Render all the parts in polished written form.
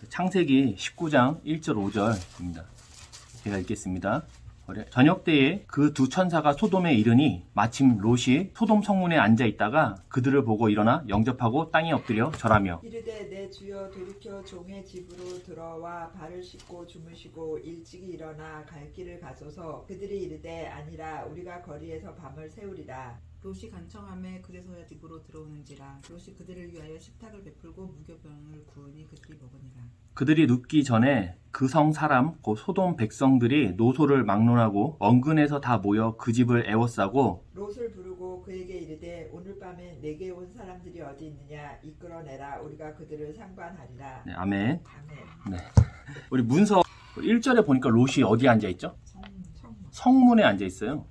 창세기 19장 1절 5절입니다. 제가 읽겠습니다. 저녁 때에 그 두 천사가 소돔에 이르니 마침 롯이 소돔 성문에 앉아 있다가 그들을 보고 일어나 영접하고 땅에 엎드려 절하며 이르되 내 주여 돌이켜 종의 집으로 들어와 발을 씻고 주무시고 일찍이 일어나 갈 길을 가소서. 그들이 이르되 아니라 우리가 거리에서 밤을 새우리라. 롯이 간청하매 그래서야 집으로 들어오는지라. 롯이 그들을 위하여 식탁을 베풀고 무교병을 구우니 그들이 먹으니라. 그들이 눕기 전에 그 성 사람 곧 소돔 백성들이 노소를 막론하고 언근에서 다 모여 그 집을 애워싸고 롯을 부르고 그에게 이르되 오늘 밤에 내게 온 사람들이 어디 있느냐 이끌어내라. 우리가 그들을 상관하리라. 네, 아멘. 아멘. 네. 우리 문서 1절에 보니까 롯이 어디에 앉아 있죠? 성문. 성문에 앉아 있어요.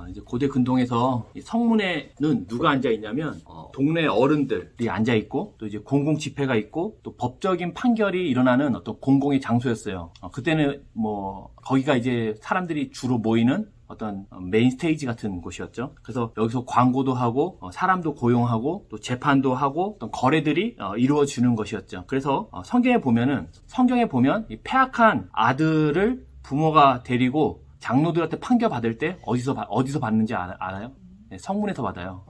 이제 고대 근동에서 이 성문에는 누가 앉아 있냐면 동네 어른들이 앉아 있고 또 이제 공공 집회가 있고 또 법적인 판결이 일어나는 어떤 공공의 장소였어요. 그때는 뭐 거기가 이제 사람들이 주로 모이는 어떤 메인 스테이지 같은 곳이었죠. 그래서 여기서 광고도 하고 사람도 고용하고 또 재판도 하고 어떤 거래들이 이루어지는 것이었죠. 그래서 성경에 보면 이 패악한 아들을 부모가 데리고 장로들한테 판결받을 때 어디서 받는지 알아요? 네, 성문에서 받아요.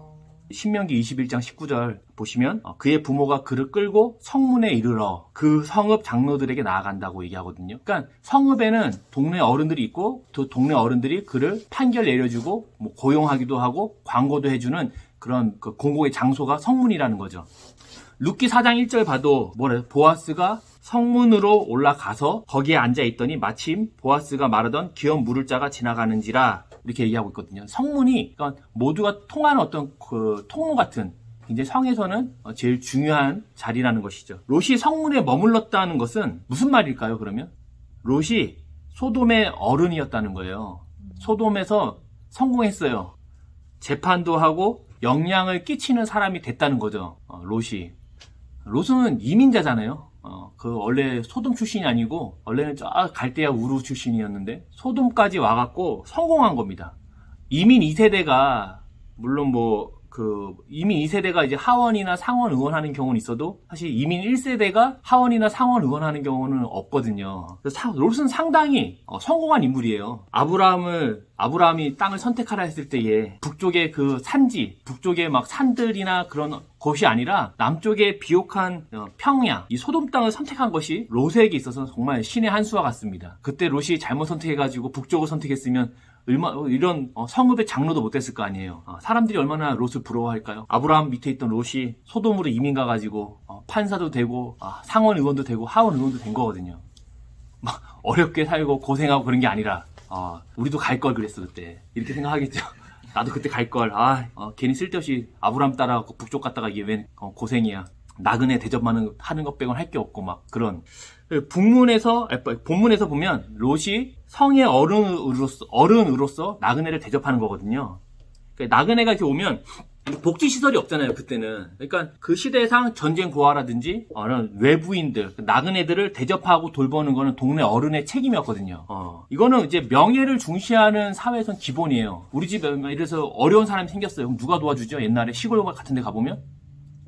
신명기 21장 19절 보시면 그의 부모가 그를 끌고 성문에 이르러 그 성읍 장로들에게 나아간다고 얘기하거든요. 그러니까 성읍에는 동네 어른들이 있고 또 동네 어른들이 그를 판결 내려주고 뭐 고용하기도 하고 광고도 해주는 그런 그 공공의 장소가 성문이라는 거죠. 룻기 4장 1절 봐도 뭐래요? 보아스가 성문으로 올라가서 거기에 앉아있더니 마침 보아스가 마르던 기업 물을 자가 지나가는지라 이렇게 얘기하고 있거든요. 성문이 그러니까 모두가 통하는 어떤 그 통로 같은 굉장히 성에서는 제일 중요한 자리라는 것이죠. 롯이 성문에 머물렀다는 것은 무슨 말일까요? 그러면 롯이 소돔의 어른이었다는 거예요. 소돔에서 성공했어요. 재판도 하고 영향을 끼치는 사람이 됐다는 거죠. 롯은 이민자잖아요. 그 원래 소돔 출신이 아니고 원래는 저 갈대아 우르 출신이었는데 소돔까지 와갖고 성공한 겁니다. 이민 2세대가 물론 이민 2세대가 이제 하원이나 상원 의원하는 경우는 있어도 사실 이민 1세대가 하원이나 상원 의원하는 경우는 없거든요. 그래서 롯은 상당히 성공한 인물이에요. 아브라함이 땅을 선택하라 했을 때에 북쪽의 그 산지, 북쪽의 막 산들이나 그런 것이 아니라 남쪽의 비옥한 평야, 이 소돔 땅을 선택한 것이 롯에게 있어서 정말 신의 한 수와 같습니다. 그때 롯이 잘못 선택해가지고 북쪽을 선택했으면 이런 성읍의 장로도 못 됐을 거 아니에요. 사람들이 얼마나 롯을 부러워할까요? 아브라함 밑에 있던 롯이 소돔으로 이민 가가지고 판사도 되고 상원 의원도 되고 하원 의원도 된 거거든요. 막 어렵게 살고 고생하고 그런 게 아니라 우리도 갈 걸 그랬어 그때 이렇게 생각하겠죠. 나도 그때 갈 걸 괜히 쓸데없이 아브라함 따라가고 북쪽 갔다가 이게 웬 고생이야. 나그네 대접하는 것 빼곤 할 게 없고 막 그런. 본문에서 보면 롯이 성의 어른으로서 나그네를 대접하는 거거든요. 그러니까 나그네가 이렇게 오면 복지시설이 없잖아요, 그때는. 그러니까 그 시대상 전쟁 고아라든지 외부인들, 나그네들을 대접하고 돌보는 거는 동네 어른의 책임이었거든요. 이거는 이제 명예를 중시하는 사회에선 기본이에요. 우리 집에 이래서 어려운 사람이 생겼어요. 그럼 누가 도와주죠? 옛날에 시골 같은 데 가보면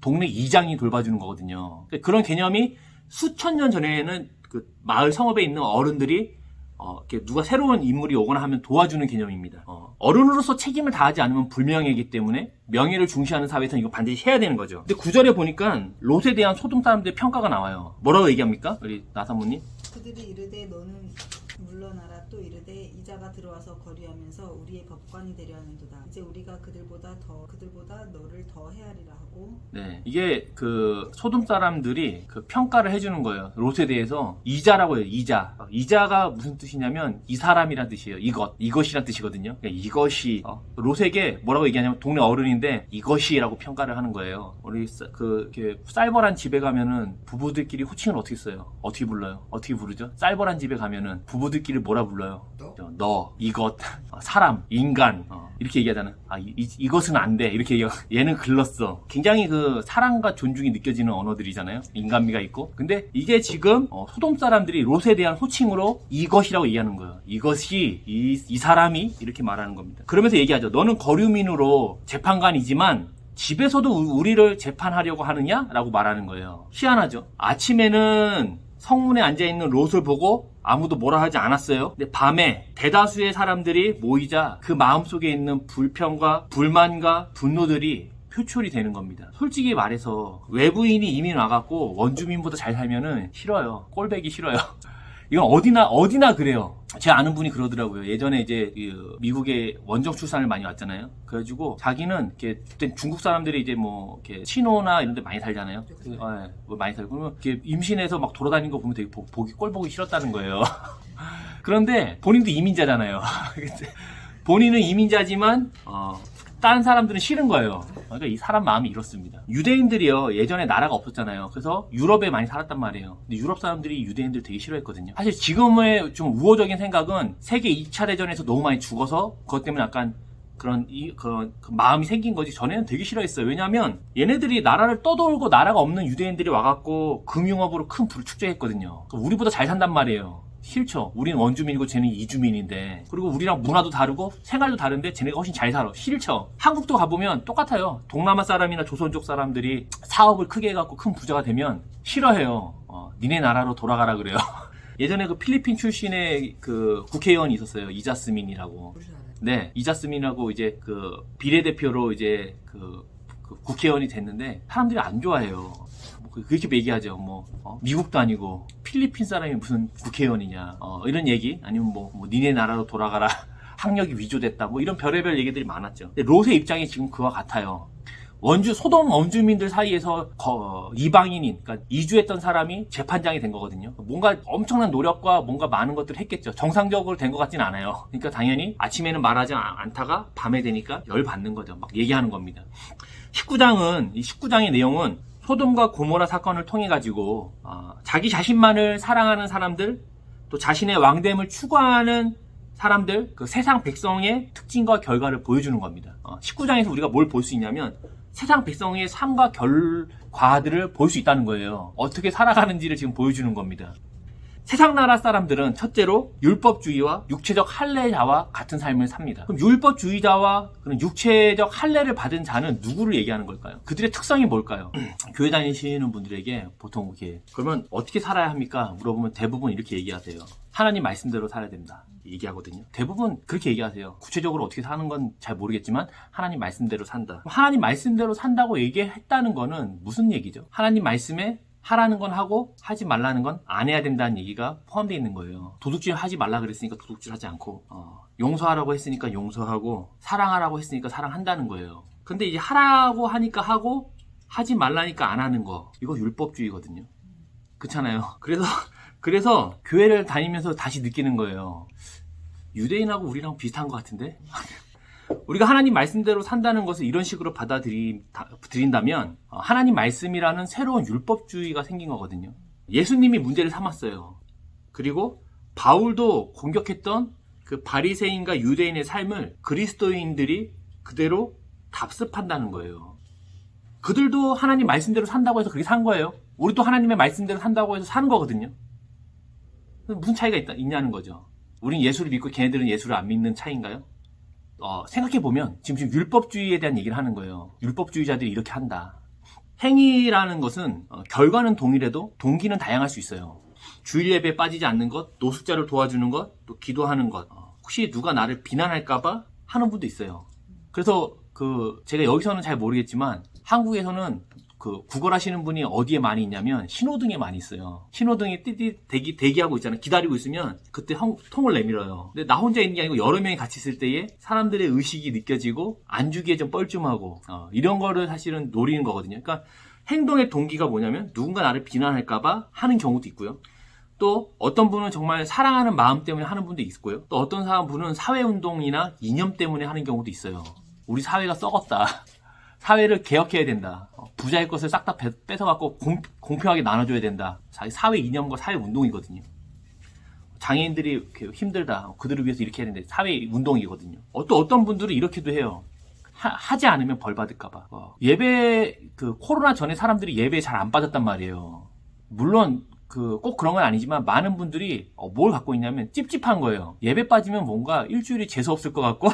동네 이장이 돌봐주는 거거든요. 그런 개념이 수천 년 전에는 그 마을 성읍에 있는 어른들이 이렇게 누가 새로운 인물이 오거나 하면 도와주는 개념입니다. 어른으로서 책임을 다하지 않으면 불명예이기 때문에 명예를 중시하는 사회에서는 이거 반드시 해야 되는 거죠. 근데 9절에 보니까 롯에 대한 소돔 사람들의 평가가 나와요. 뭐라고 얘기합니까? 우리 나사모님? 그들이 이르되 너는 물러나라. 또 이르되 이자가 들어와서 거리하면서 우리의 법관이 되려 하는도다. 이제 우리가 그들보다 너를 더 헤아리라 하고. 네, 이게 그 소돔 사람들이 그 평가를 해주는 거예요. 롯에 대해서 이자라고 해요. 이자가 무슨 뜻이냐면 이 사람이란 뜻이에요. 이것이란 뜻이거든요. 그러니까 이것이 롯에게 뭐라고 얘기하냐면 동네 어른인데 이것이라고 평가를 하는 거예요. 우리 이렇게 쌀벌한 집에 가면은 부부들끼리 호칭을 어떻게 써요? 어떻게 불러요? 어떻게 부르죠? 쌀벌한 집에 가면은 부부들끼리 뭐라 불러요? 너, 이것, 사람, 인간 이렇게 얘기하잖아. 이것은 안 돼. 이렇게 얘기하고 얘는 글렀어. 굉장히 그 사랑과 존중이 느껴지는 언어들이잖아요. 인간미가 있고. 근데 이게 지금 소돔 사람들이 롯에 대한 호칭으로 이것이라고 얘기하는 거예요. 이것이 이 사람이 이렇게 말하는 겁니다. 그러면서 얘기하죠. 너는 거류민으로 재판관이지만 집에서도 우리를 재판하려고 하느냐라고 말하는 거예요. 희한하죠. 아침에는 성문에 앉아있는 롯을 보고 아무도 뭐라 하지 않았어요. 근데 밤에 대다수의 사람들이 모이자 그 마음속에 있는 불평과 불만과 분노들이 표출이 되는 겁니다. 솔직히 말해서 외부인이 이민 와갖고 원주민보다 잘 살면은 싫어요. 꼴배기 싫어요. 이건 어디나 그래요. 제 아는 분이 그러더라고요. 예전에 이제 미국에 원정 출산을 많이 왔잖아요. 그래가지고 자기는 그때 중국 사람들이 이제 뭐 이렇게 친오나 이런 데 많이 살잖아요. 뭐 많이 살고 그러면 이렇게 임신해서 막 돌아다니는 거 보면 되게 꼴 보기 싫었다는 거예요. 그런데 본인도 이민자잖아요. 본인은 이민자지만 다른 사람들은 싫은 거예요. 그러니까 이 사람 마음이 이렇습니다. 유대인들이요, 예전에 나라가 없었잖아요. 그래서 유럽에 많이 살았단 말이에요. 근데 유럽 사람들이 유대인들 되게 싫어했거든요. 사실 지금의 좀 우호적인 생각은 세계 2차 대전에서 너무 많이 죽어서 그것 때문에 약간 그런 그 마음이 생긴 거지. 전에는 되게 싫어했어요. 왜냐하면 얘네들이 나라를 떠돌고 나라가 없는 유대인들이 와갖고 금융업으로 큰 부를 축제했거든요. 우리보다 잘 산단 말이에요. 싫죠. 우리는 원주민이고 쟤는 이주민인데, 그리고 우리랑 문화도 다르고 생활도 다른데 쟤네가 훨씬 잘 살아. 싫죠. 한국도 가보면 똑같아요. 동남아 사람이나 조선족 사람들이 사업을 크게 해갖고 큰 부자가 되면 싫어해요. 니네 나라로 돌아가라 그래요. 예전에 그 필리핀 출신의 그 국회의원이 있었어요. 이자스민이라고. 네, 이자스민이라고 이제 그 비례대표로 이제 그 국회의원이 됐는데 사람들이 안 좋아해요. 그렇게 얘기하죠. 미국도 아니고 필리핀 사람이 무슨 국회의원이냐, 이런 얘기, 아니면 뭐 니네 나라로 돌아가라, 학력이 위조됐다, 뭐 이런 별의별 얘기들이 많았죠. 근데 롯의 입장이 지금 그와 같아요. 소돔 원주민들 사이에서 이방인인, 그러니까 이주했던 사람이 재판장이 된 거거든요. 뭔가 엄청난 노력과 뭔가 많은 것들을 했겠죠. 정상적으로 된 것 같진 않아요. 그러니까 당연히 아침에는 말하지 않다가 밤에 되니까 열 받는 거죠. 막 얘기하는 겁니다. 이 19장의 내용은 소돔과 고모라 사건을 통해 가지고 자기 자신만을 사랑하는 사람들, 또 자신의 왕됨을 추구하는 사람들, 그 세상 백성의 특징과 결과를 보여주는 겁니다. 19장에서 우리가 뭘 볼 수 있냐면 세상 백성의 삶과 결과들을 볼 수 있다는 거예요. 어떻게 살아가는지를 지금 보여주는 겁니다. 세상 나라 사람들은 첫째로 율법주의와 육체적 할례자와 같은 삶을 삽니다. 그럼 율법주의자와 그런 육체적 할례를 받은 자는 누구를 얘기하는 걸까요? 그들의 특성이 뭘까요? 교회 다니시는 분들에게 보통 이렇게 그러면 어떻게 살아야 합니까? 물어보면 대부분 이렇게 얘기하세요. 하나님 말씀대로 살아야 된다. 얘기하거든요. 대부분 그렇게 얘기하세요. 구체적으로 어떻게 사는 건 잘 모르겠지만 하나님 말씀대로 산다. 하나님 말씀대로 산다고 얘기했다는 거는 무슨 얘기죠? 하나님 말씀에 하라는 건 하고 하지 말라는 건 안 해야 된다는 얘기가 포함되어 있는 거예요. 도둑질 하지 말라 그랬으니까 도둑질 하지 않고, 용서하라고 했으니까 용서하고, 사랑하라고 했으니까 사랑한다는 거예요. 근데 이제 하라고 하니까 하고 하지 말라니까 안 하는 거, 이거 율법주의거든요. 그렇잖아요. 그래서 교회를 다니면서 다시 느끼는 거예요. 유대인하고 우리랑 비슷한 것 같은데? 우리가 하나님 말씀대로 산다는 것을 이런 식으로 받아들인다면 하나님 말씀이라는 새로운 율법주의가 생긴 거거든요. 예수님이 문제를 삼았어요. 그리고 바울도 공격했던 그 바리새인과 유대인의 삶을 그리스도인들이 그대로 답습한다는 거예요. 그들도 하나님 말씀대로 산다고 해서 그렇게 산 거예요. 우리도 하나님의 말씀대로 산다고 해서 사는 거거든요. 무슨 차이가 있냐는 거죠. 우린 예수를 믿고 걔네들은 예수를 안 믿는 차이인가요? 생각해보면 지금 율법주의에 대한 얘기를 하는 거예요. 율법주의자들이 이렇게 한다. 행위라는 것은 결과는 동일해도 동기는 다양할 수 있어요. 주일 예배에 빠지지 않는 것, 노숙자를 도와주는 것, 또 기도하는 것. 혹시 누가 나를 비난할까봐 하는 분도 있어요. 그래서 제가 여기서는 잘 모르겠지만 한국에서는 구걸하시는 분이 어디에 많이 있냐면 신호등에 많이 있어요. 신호등이 대기하고 있잖아요. 기다리고 있으면 그때 통을 내밀어요. 근데 나 혼자 있는 게 아니고 여러 명이 같이 있을 때에 사람들의 의식이 느껴지고 안 주기에 좀 뻘쭘하고 이런 거를 사실은 노리는 거거든요. 그러니까 행동의 동기가 뭐냐면 누군가 나를 비난할까봐 하는 경우도 있고요. 또 어떤 분은 정말 사랑하는 마음 때문에 하는 분도 있고요. 또 어떤 분은 사회운동이나 이념 때문에 하는 경우도 있어요. 우리 사회가 썩었다. 사회를 개혁해야 된다. 부자의 것을 싹 다 뺏어갖고 공평하게 나눠줘야 된다. 사회 이념과 사회 운동이거든요. 장애인들이 힘들다. 그들을 위해서 이렇게 해야 되는데 사회 운동이거든요. 또 어떤 분들은 이렇게도 해요. 하지 않으면 벌 받을까봐. 예배 코로나 전에 사람들이 예배에 잘 안 빠졌단 말이에요. 물론 꼭 그런 건 아니지만 많은 분들이 뭘 갖고 있냐면 찝찝한 거예요. 예배 빠지면 뭔가 일주일이 재수 없을 것 같고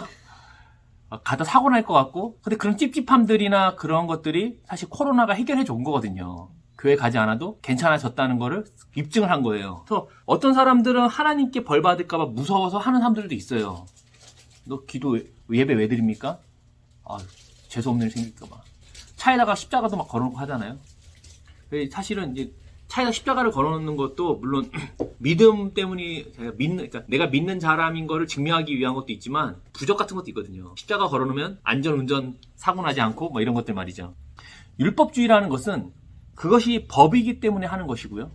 가다 사고 날 것 같고, 근데 그런 찝찝함들이나 그런 것들이 사실 코로나가 해결해 준 거거든요. 교회 가지 않아도 괜찮아졌다는 거를 입증을 한 거예요. 그래서 어떤 사람들은 하나님께 벌 받을까봐 무서워서 하는 사람들도 있어요. 너 기도 예배 왜 드립니까? 재수없는 일 생길까봐. 차에다가 십자가도 막 걸어놓고 하잖아요. 사실은 이제 차에다 십자가를 걸어놓는 것도 물론 믿음 때문이 그러니까 내가 믿는 사람인 거를 증명하기 위한 것도 있지만 부적 같은 것도 있거든요. 십자가 걸어놓으면 안전운전 사고 나지 않고 뭐 이런 것들 말이죠. 율법주의라는 것은 그것이 법이기 때문에 하는 것이고요.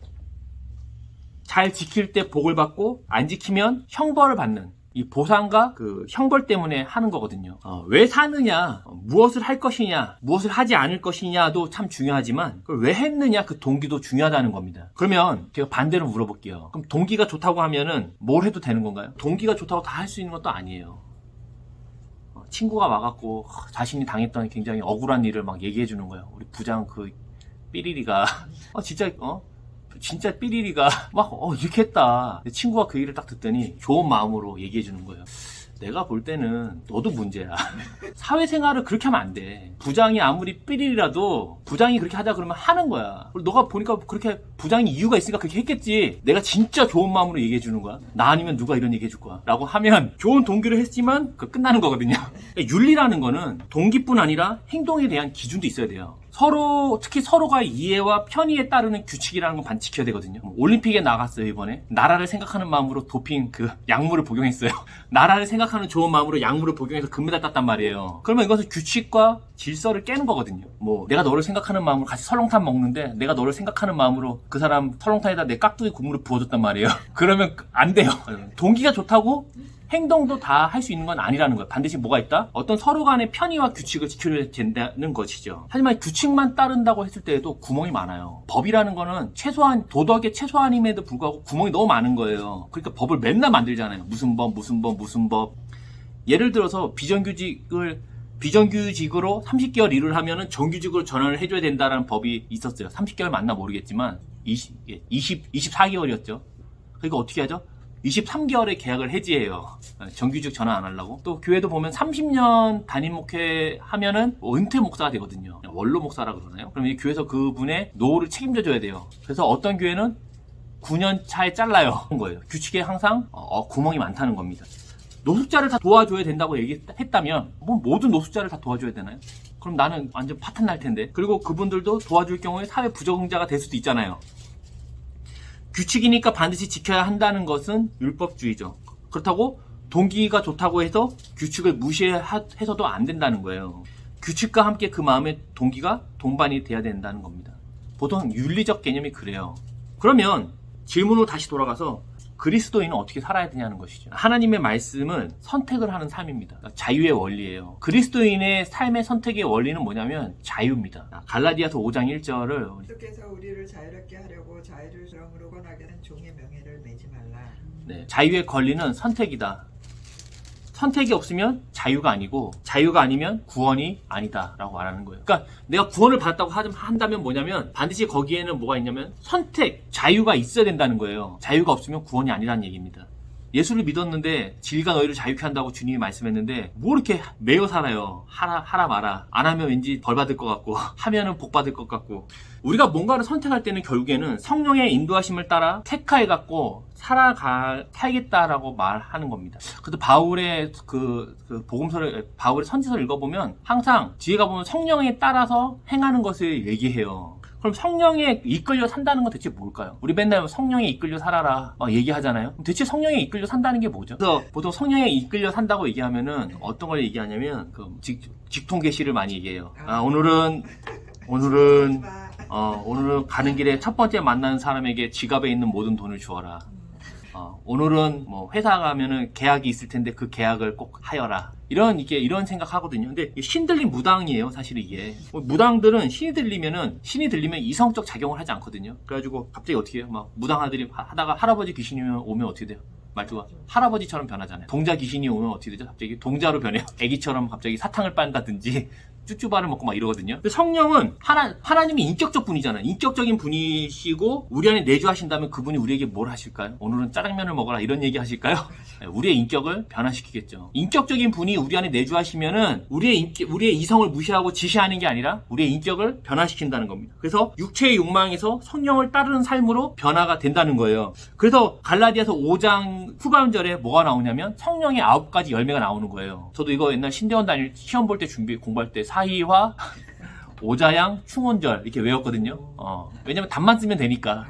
잘 지킬 때 복을 받고 안 지키면 형벌을 받는 이 보상과 그 형벌 때문에 하는 거거든요. 왜 사느냐, 무엇을 할 것이냐, 무엇을 하지 않을 것이냐도 참 중요하지만 그걸 왜 했느냐 그 동기도 중요하다는 겁니다. 그러면 제가 반대로 물어볼게요. 그럼 동기가 좋다고 하면은 뭘 해도 되는 건가요? 동기가 좋다고 다 할 수 있는 것도 아니에요. 친구가 와갖고 자신이 당했던 굉장히 억울한 일을 막 얘기해 주는 거예요. 우리 부장 그 삐리리가 진짜 삐리리가 막 이렇게 했다. 근데 친구가 그 일을 딱 듣더니 좋은 마음으로 얘기해 주는 거예요. 내가 볼 때는 너도 문제야. 사회생활을 그렇게 하면 안 돼. 부장이 아무리 삐리리라도 부장이 그렇게 하자 그러면 하는 거야. 그리고 너가 보니까 그렇게 부장이 이유가 있으니까 그렇게 했겠지. 내가 진짜 좋은 마음으로 얘기해 주는 거야. 나 아니면 누가 이런 얘기 해줄 거야. 라고 하면 좋은 동기로 했지만 끝나는 거거든요. 윤리라는 거는 동기뿐 아니라 행동에 대한 기준도 있어야 돼요. 특히 서로가 이해와 편의에 따르는 규칙이라는 건 반드시 지켜야 되거든요. 올림픽에 나갔어요, 이번에. 나라를 생각하는 마음으로 도핑 약물을 복용했어요. 나라를 생각하는 좋은 마음으로 약물을 복용해서 금메달 땄단 말이에요. 그러면 이것은 규칙과 질서를 깨는 거거든요. 내가 너를 생각하는 마음으로 같이 설렁탕 먹는데 내가 너를 생각하는 마음으로 그 사람 설렁탕에다 내 깍두기 국물을 부어줬단 말이에요. 그러면 안 돼요. 동기가 좋다고 행동도 다 할 수 있는 건 아니라는 거예요. 반드시 뭐가 있다? 어떤 서로 간의 편의와 규칙을 지켜야 된다는 것이죠. 하지만 규칙만 따른다고 했을 때에도 구멍이 많아요. 법이라는 거는 도덕의 최소한임에도 불구하고 구멍이 너무 많은 거예요. 그러니까 법을 맨날 만들잖아요. 무슨 법. 예를 들어서 비정규직으로 30개월 일을 하면은 정규직으로 전환을 해줘야 된다는 법이 있었어요. 30개월 맞나 모르겠지만 24개월이었죠. 그러니까 어떻게 하죠? 23개월에 계약을 해지해요. 정규직 전환 안 하려고. 또 교회도 보면 30년 담임 목회 하면은 은퇴 목사가 되거든요. 원로 목사라 그러나요? 그럼 이 교회에서 그분의 노후를 책임져 줘야 돼요. 그래서 어떤 교회는 9년 차에 잘라요. 그런 거예요. 규칙에 항상 구멍이 많다는 겁니다. 노숙자를 다 도와줘야 된다고 얘기했다면 모든 노숙자를 다 도와줘야 되나요? 그럼 나는 완전 파탄 날 텐데. 그리고 그분들도 도와줄 경우에 사회 부적응자가 될 수도 있잖아요. 규칙이니까 반드시 지켜야 한다는 것은 율법주의죠. 그렇다고 동기가 좋다고 해서 규칙을 무시해서도 안 된다는 거예요. 규칙과 함께 그 마음의 동기가 동반이 돼야 된다는 겁니다. 보통 윤리적 개념이 그래요. 그러면 질문으로 다시 돌아가서 그리스도인은 어떻게 살아야 되냐는 것이죠. 하나님의 말씀은 선택을 하는 삶입니다. 자유의 원리예요. 그리스도인의 삶의 선택의 원리는 뭐냐면 자유입니다. 갈라디아서 5장 1절을 주께서 우리를 자유롭게 하려고 자유를 그러므로 권하게 하는 종의 명예를 매지 말라. 자유의 권리는 선택이다. 선택이 없으면 자유가 아니고 자유가 아니면 구원이 아니다 라고 말하는 거예요. 그러니까 내가 구원을 받았다고 한다면 뭐냐면 반드시 거기에는 뭐가 있냐면 선택, 자유가 있어야 된다는 거예요. 자유가 없으면 구원이 아니라는 얘기입니다. 예수를 믿었는데 진리가 너희를 자유케 한다고 주님이 말씀했는데 뭐 이렇게 매여 살아요. 하라 마라. 안 하면 왠지 벌 받을 것 같고 하면은 복 받을 것 같고. 우리가 뭔가를 선택할 때는 결국에는 성령의 인도하심을 따라 택하여갖고 살겠다라고 말하는 겁니다. 그래도 바울의 바울의 선지서를 읽어보면 항상 뒤에 가보면 성령에 따라서 행하는 것을 얘기해요. 그럼 성령에 이끌려 산다는 건 대체 뭘까요? 우리 맨날 성령에 이끌려 살아라 얘기하잖아요. 대체 성령에 이끌려 산다는 게 뭐죠? 그래서 보통 성령에 이끌려 산다고 얘기하면은 어떤 걸 얘기하냐면 직통계시를 많이 얘기해요. 오늘은 가는 길에 첫 번째 만나는 사람에게 지갑에 있는 모든 돈을 주어라. 오늘은 회사 가면은 계약이 있을 텐데 그 계약을 꼭 하여라. 이런 생각하거든요. 근데 신들린 무당이에요, 사실 이게. 무당들은 신이 들리면 이성적 작용을 하지 않거든요. 그래가지고 갑자기 어떻게 해요? 무당 아들이 하다가 할아버지 귀신이 오면 어떻게 돼요? 말투가. 할아버지처럼 변하잖아요. 동자 귀신이 오면 어떻게 되죠? 갑자기 동자로 변해요. 애기처럼 갑자기 사탕을 빤다든지 쭈쭈바를 먹고 막 이러거든요. 근데 성령은 하나님이 인격적 분이잖아요. 인격적인 분이시고 우리 안에 내주하신다면 그분이 우리에게 뭘 하실까요? 오늘은 짜장면을 먹어라 이런 얘기 하실까요? 우리의 인격을 변화시키겠죠. 인격적인 분이 우리 안에 내주하시면은 우리의 이성을 무시하고 지시하는 게 아니라 우리의 인격을 변화시킨다는 겁니다. 그래서 육체의 욕망에서 성령을 따르는 삶으로 변화가 된다는 거예요. 그래서 갈라디아서 5장 후반절에 뭐가 나오냐면 성령의 9가지 열매가 나오는 거예요. 저도 이거 옛날 신대원 다닐 시험 볼 때 공부할 때 사희화, 오자양, 충원절 이렇게 외웠거든요. 왜냐면 답만 쓰면 되니까.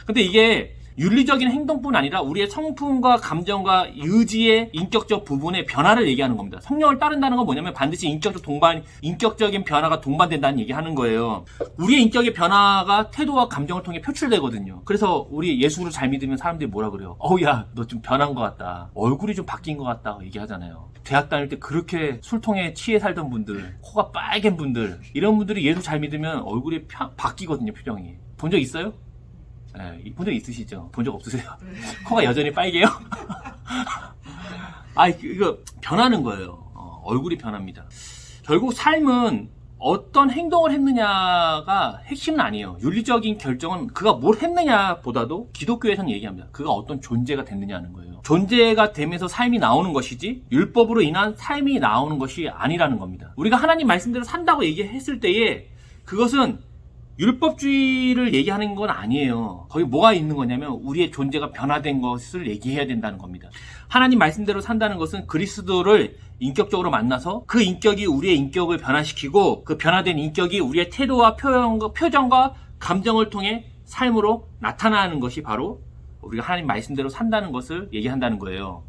근데 이게 윤리적인 행동뿐 아니라 우리의 성품과 감정과 의지의 인격적 부분의 변화를 얘기하는 겁니다. 성령을 따른다는 건 뭐냐면 반드시 인격적인 변화가 동반된다는 얘기하는 거예요. 우리의 인격의 변화가 태도와 감정을 통해 표출되거든요. 그래서 우리 예수를 잘 믿으면 사람들이 뭐라 그래요? 야, 너 좀 변한 것 같다. 얼굴이 좀 바뀐 것 같다. 얘기하잖아요. 대학 다닐 때 그렇게 술통에 취해 살던 분들, 코가 빨간 분들, 이런 분들이 예수 잘 믿으면 얼굴이 바뀌거든요, 표정이. 본 적 있어요? 네, 본 적 있으시죠? 본 적 없으세요? 코가 여전히 빨개요? 이거 변하는 거예요. 얼굴이 변합니다. 결국 삶은 어떤 행동을 했느냐가 핵심은 아니에요. 윤리적인 결정은 그가 뭘 했느냐보다도 기독교에서는 얘기합니다. 그가 어떤 존재가 됐느냐는 거예요. 존재가 되면서 삶이 나오는 것이지 율법으로 인한 삶이 나오는 것이 아니라는 겁니다. 우리가 하나님 말씀대로 산다고 얘기했을 때에 그것은 율법주의를 얘기하는 건 아니에요. 거기 뭐가 있는 거냐면 우리의 존재가 변화된 것을 얘기해야 된다는 겁니다. 하나님 말씀대로 산다는 것은 그리스도를 인격적으로 만나서 그 인격이 우리의 인격을 변화시키고 그 변화된 인격이 우리의 태도와 표정과 감정을 통해 삶으로 나타나는 것이 바로 우리가 하나님 말씀대로 산다는 것을 얘기한다는 거예요.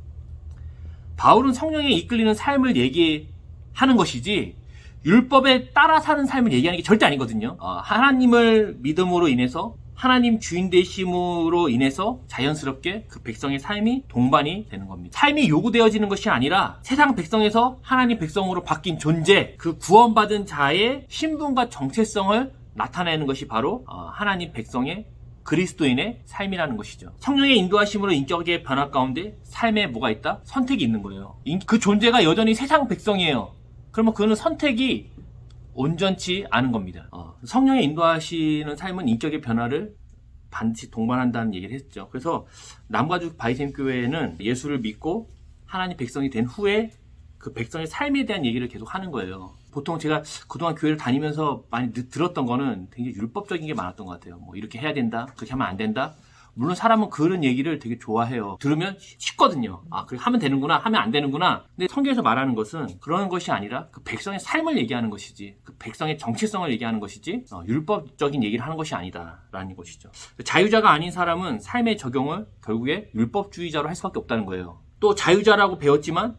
바울은 성령에 이끌리는 삶을 얘기하는 것이지 율법에 따라 사는 삶을 얘기하는 게 절대 아니거든요. 하나님을 믿음으로 인해서 하나님 주인 되심으로 인해서 자연스럽게 그 백성의 삶이 동반이 되는 겁니다. 삶이 요구되어지는 것이 아니라 세상 백성에서 하나님 백성으로 바뀐 존재, 그 구원받은 자의 신분과 정체성을 나타내는 것이 바로 하나님 백성의 그리스도인의 삶이라는 것이죠. 성령의 인도하심으로 인격의 변화 가운데 삶에 뭐가 있다? 선택이 있는 거예요. 그 존재가 여전히 세상 백성이에요. 그러면 그는 선택이 온전치 않은 겁니다. 성령의 인도하시는 삶은 인격의 변화를 반드시 동반한다는 얘기를 했죠. 그래서 남가죽 바이샘 교회는 예수를 믿고 하나님 백성이 된 후에 그 백성의 삶에 대한 얘기를 계속 하는 거예요. 보통 제가 그동안 교회를 다니면서 많이 들었던 거는 굉장히 율법적인 게 많았던 것 같아요. 뭐 이렇게 해야 된다, 그렇게 하면 안 된다. 물론 사람은 그런 얘기를 되게 좋아해요. 들으면 쉽거든요. 그렇게 하면 되는구나, 하면 안 되는구나. 근데 성경에서 말하는 것은 그런 것이 아니라 그 백성의 삶을 얘기하는 것이지, 그 백성의 정체성을 얘기하는 것이지, 율법적인 얘기를 하는 것이 아니다라는 것이죠. 자유자가 아닌 사람은 삶의 적용을 결국에 율법주의자로 할 수밖에 없다는 거예요. 또 자유자라고 배웠지만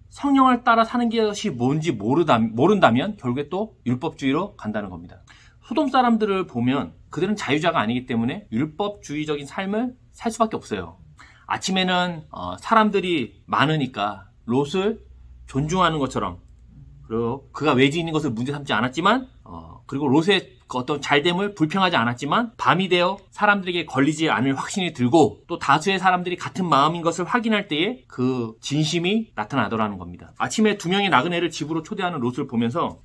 성령을 따라 사는 것이 뭔지 모른다면 결국에 또 율법주의로 간다는 겁니다. 소돔 사람들을 보면 그들은 자유자가 아니기 때문에 율법주의적인 삶을 살 수밖에 없어요. 아침에는 사람들이 많으니까 롯을 존중하는 것처럼, 그리고 그가 외지인인 것을 문제 삼지 않았지만, 그리고 롯의 어떤 잘됨을 불평하지 않았지만, 밤이 되어 사람들에게 걸리지 않을 확신이 들고 또 다수의 사람들이 같은 마음인 것을 확인할 때에 그 진심이 나타나더라는 겁니다. 아침에 2명의 나그네를 집으로 초대하는 롯을 보면서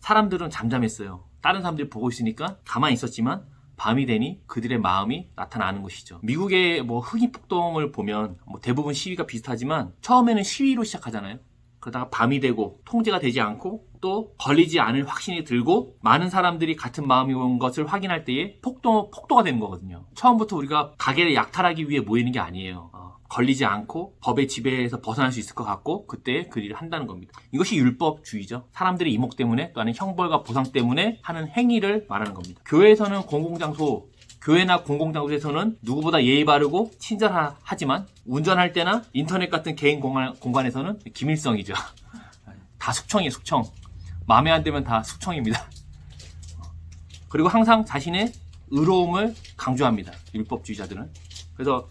사람들은 잠잠했어요. 다른 사람들이 보고 있으니까 가만히 있었지만 밤이 되니 그들의 마음이 나타나는 것이죠. 미국의 흑인 폭동을 보면 대부분 시위가 비슷하지만 처음에는 시위로 시작하잖아요. 그러다가 밤이 되고 통제가 되지 않고 또 걸리지 않을 확신이 들고 많은 사람들이 같은 마음인 것을 확인할 때에 폭도가 되는 거거든요. 처음부터 우리가 가게를 약탈하기 위해 모이는 게 아니에요. 걸리지 않고 법의 지배에서 벗어날 수 있을 것 같고 그때 그 일을 한다는 겁니다. 이것이 율법주의죠. 사람들의 이목 때문에 또 아니면 형벌과 보상 때문에 하는 행위를 말하는 겁니다. 교회에서는 교회나 공공장소에서는 누구보다 예의 바르고 친절하지만 운전할 때나 인터넷 같은 개인 공간에서는 기밀성이죠. 다 숙청이에요, 숙청. 마음에 안 들면 다 숙청입니다. 그리고 항상 자신의 의로움을 강조합니다. 율법주의자들은. 그래서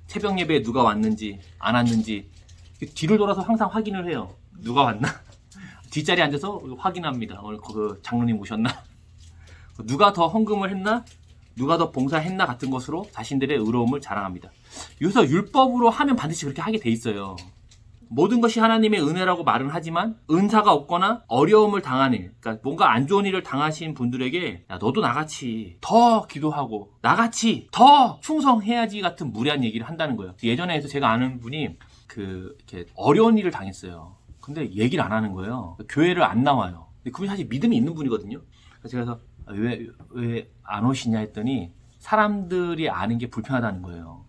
새벽 예배에 누가 왔는지 안 왔는지 뒤를 돌아서 항상 확인을 해요. 누가 왔나? 뒷자리에 앉아서 확인합니다. 오늘 그 장로님 오셨나? 누가 더 헌금을 했나? 누가 더 봉사했나 같은 것으로 자신들의 의로움을 자랑합니다. 여기서 율법으로 하면 반드시 그렇게 하게 돼 있어요. 모든 것이 하나님의 은혜라고 말은 하지만 은사가 없거나 어려움을 당한 일, 그러니까 뭔가 안 좋은 일을 당하신 분들에게 야, 너도 나같이 더 기도하고 나같이 더 충성해야지 같은 무례한 얘기를 한다는 거예요. 예전에 제가 아는 분이 이렇게 어려운 일을 당했어요. 근데 얘기를 안 하는 거예요. 교회를 안 나와요. 근데 그분이 사실 믿음이 있는 분이거든요. 그래서 왜 안 오시냐 했더니 사람들이 아는 게 불편하다는 거예요.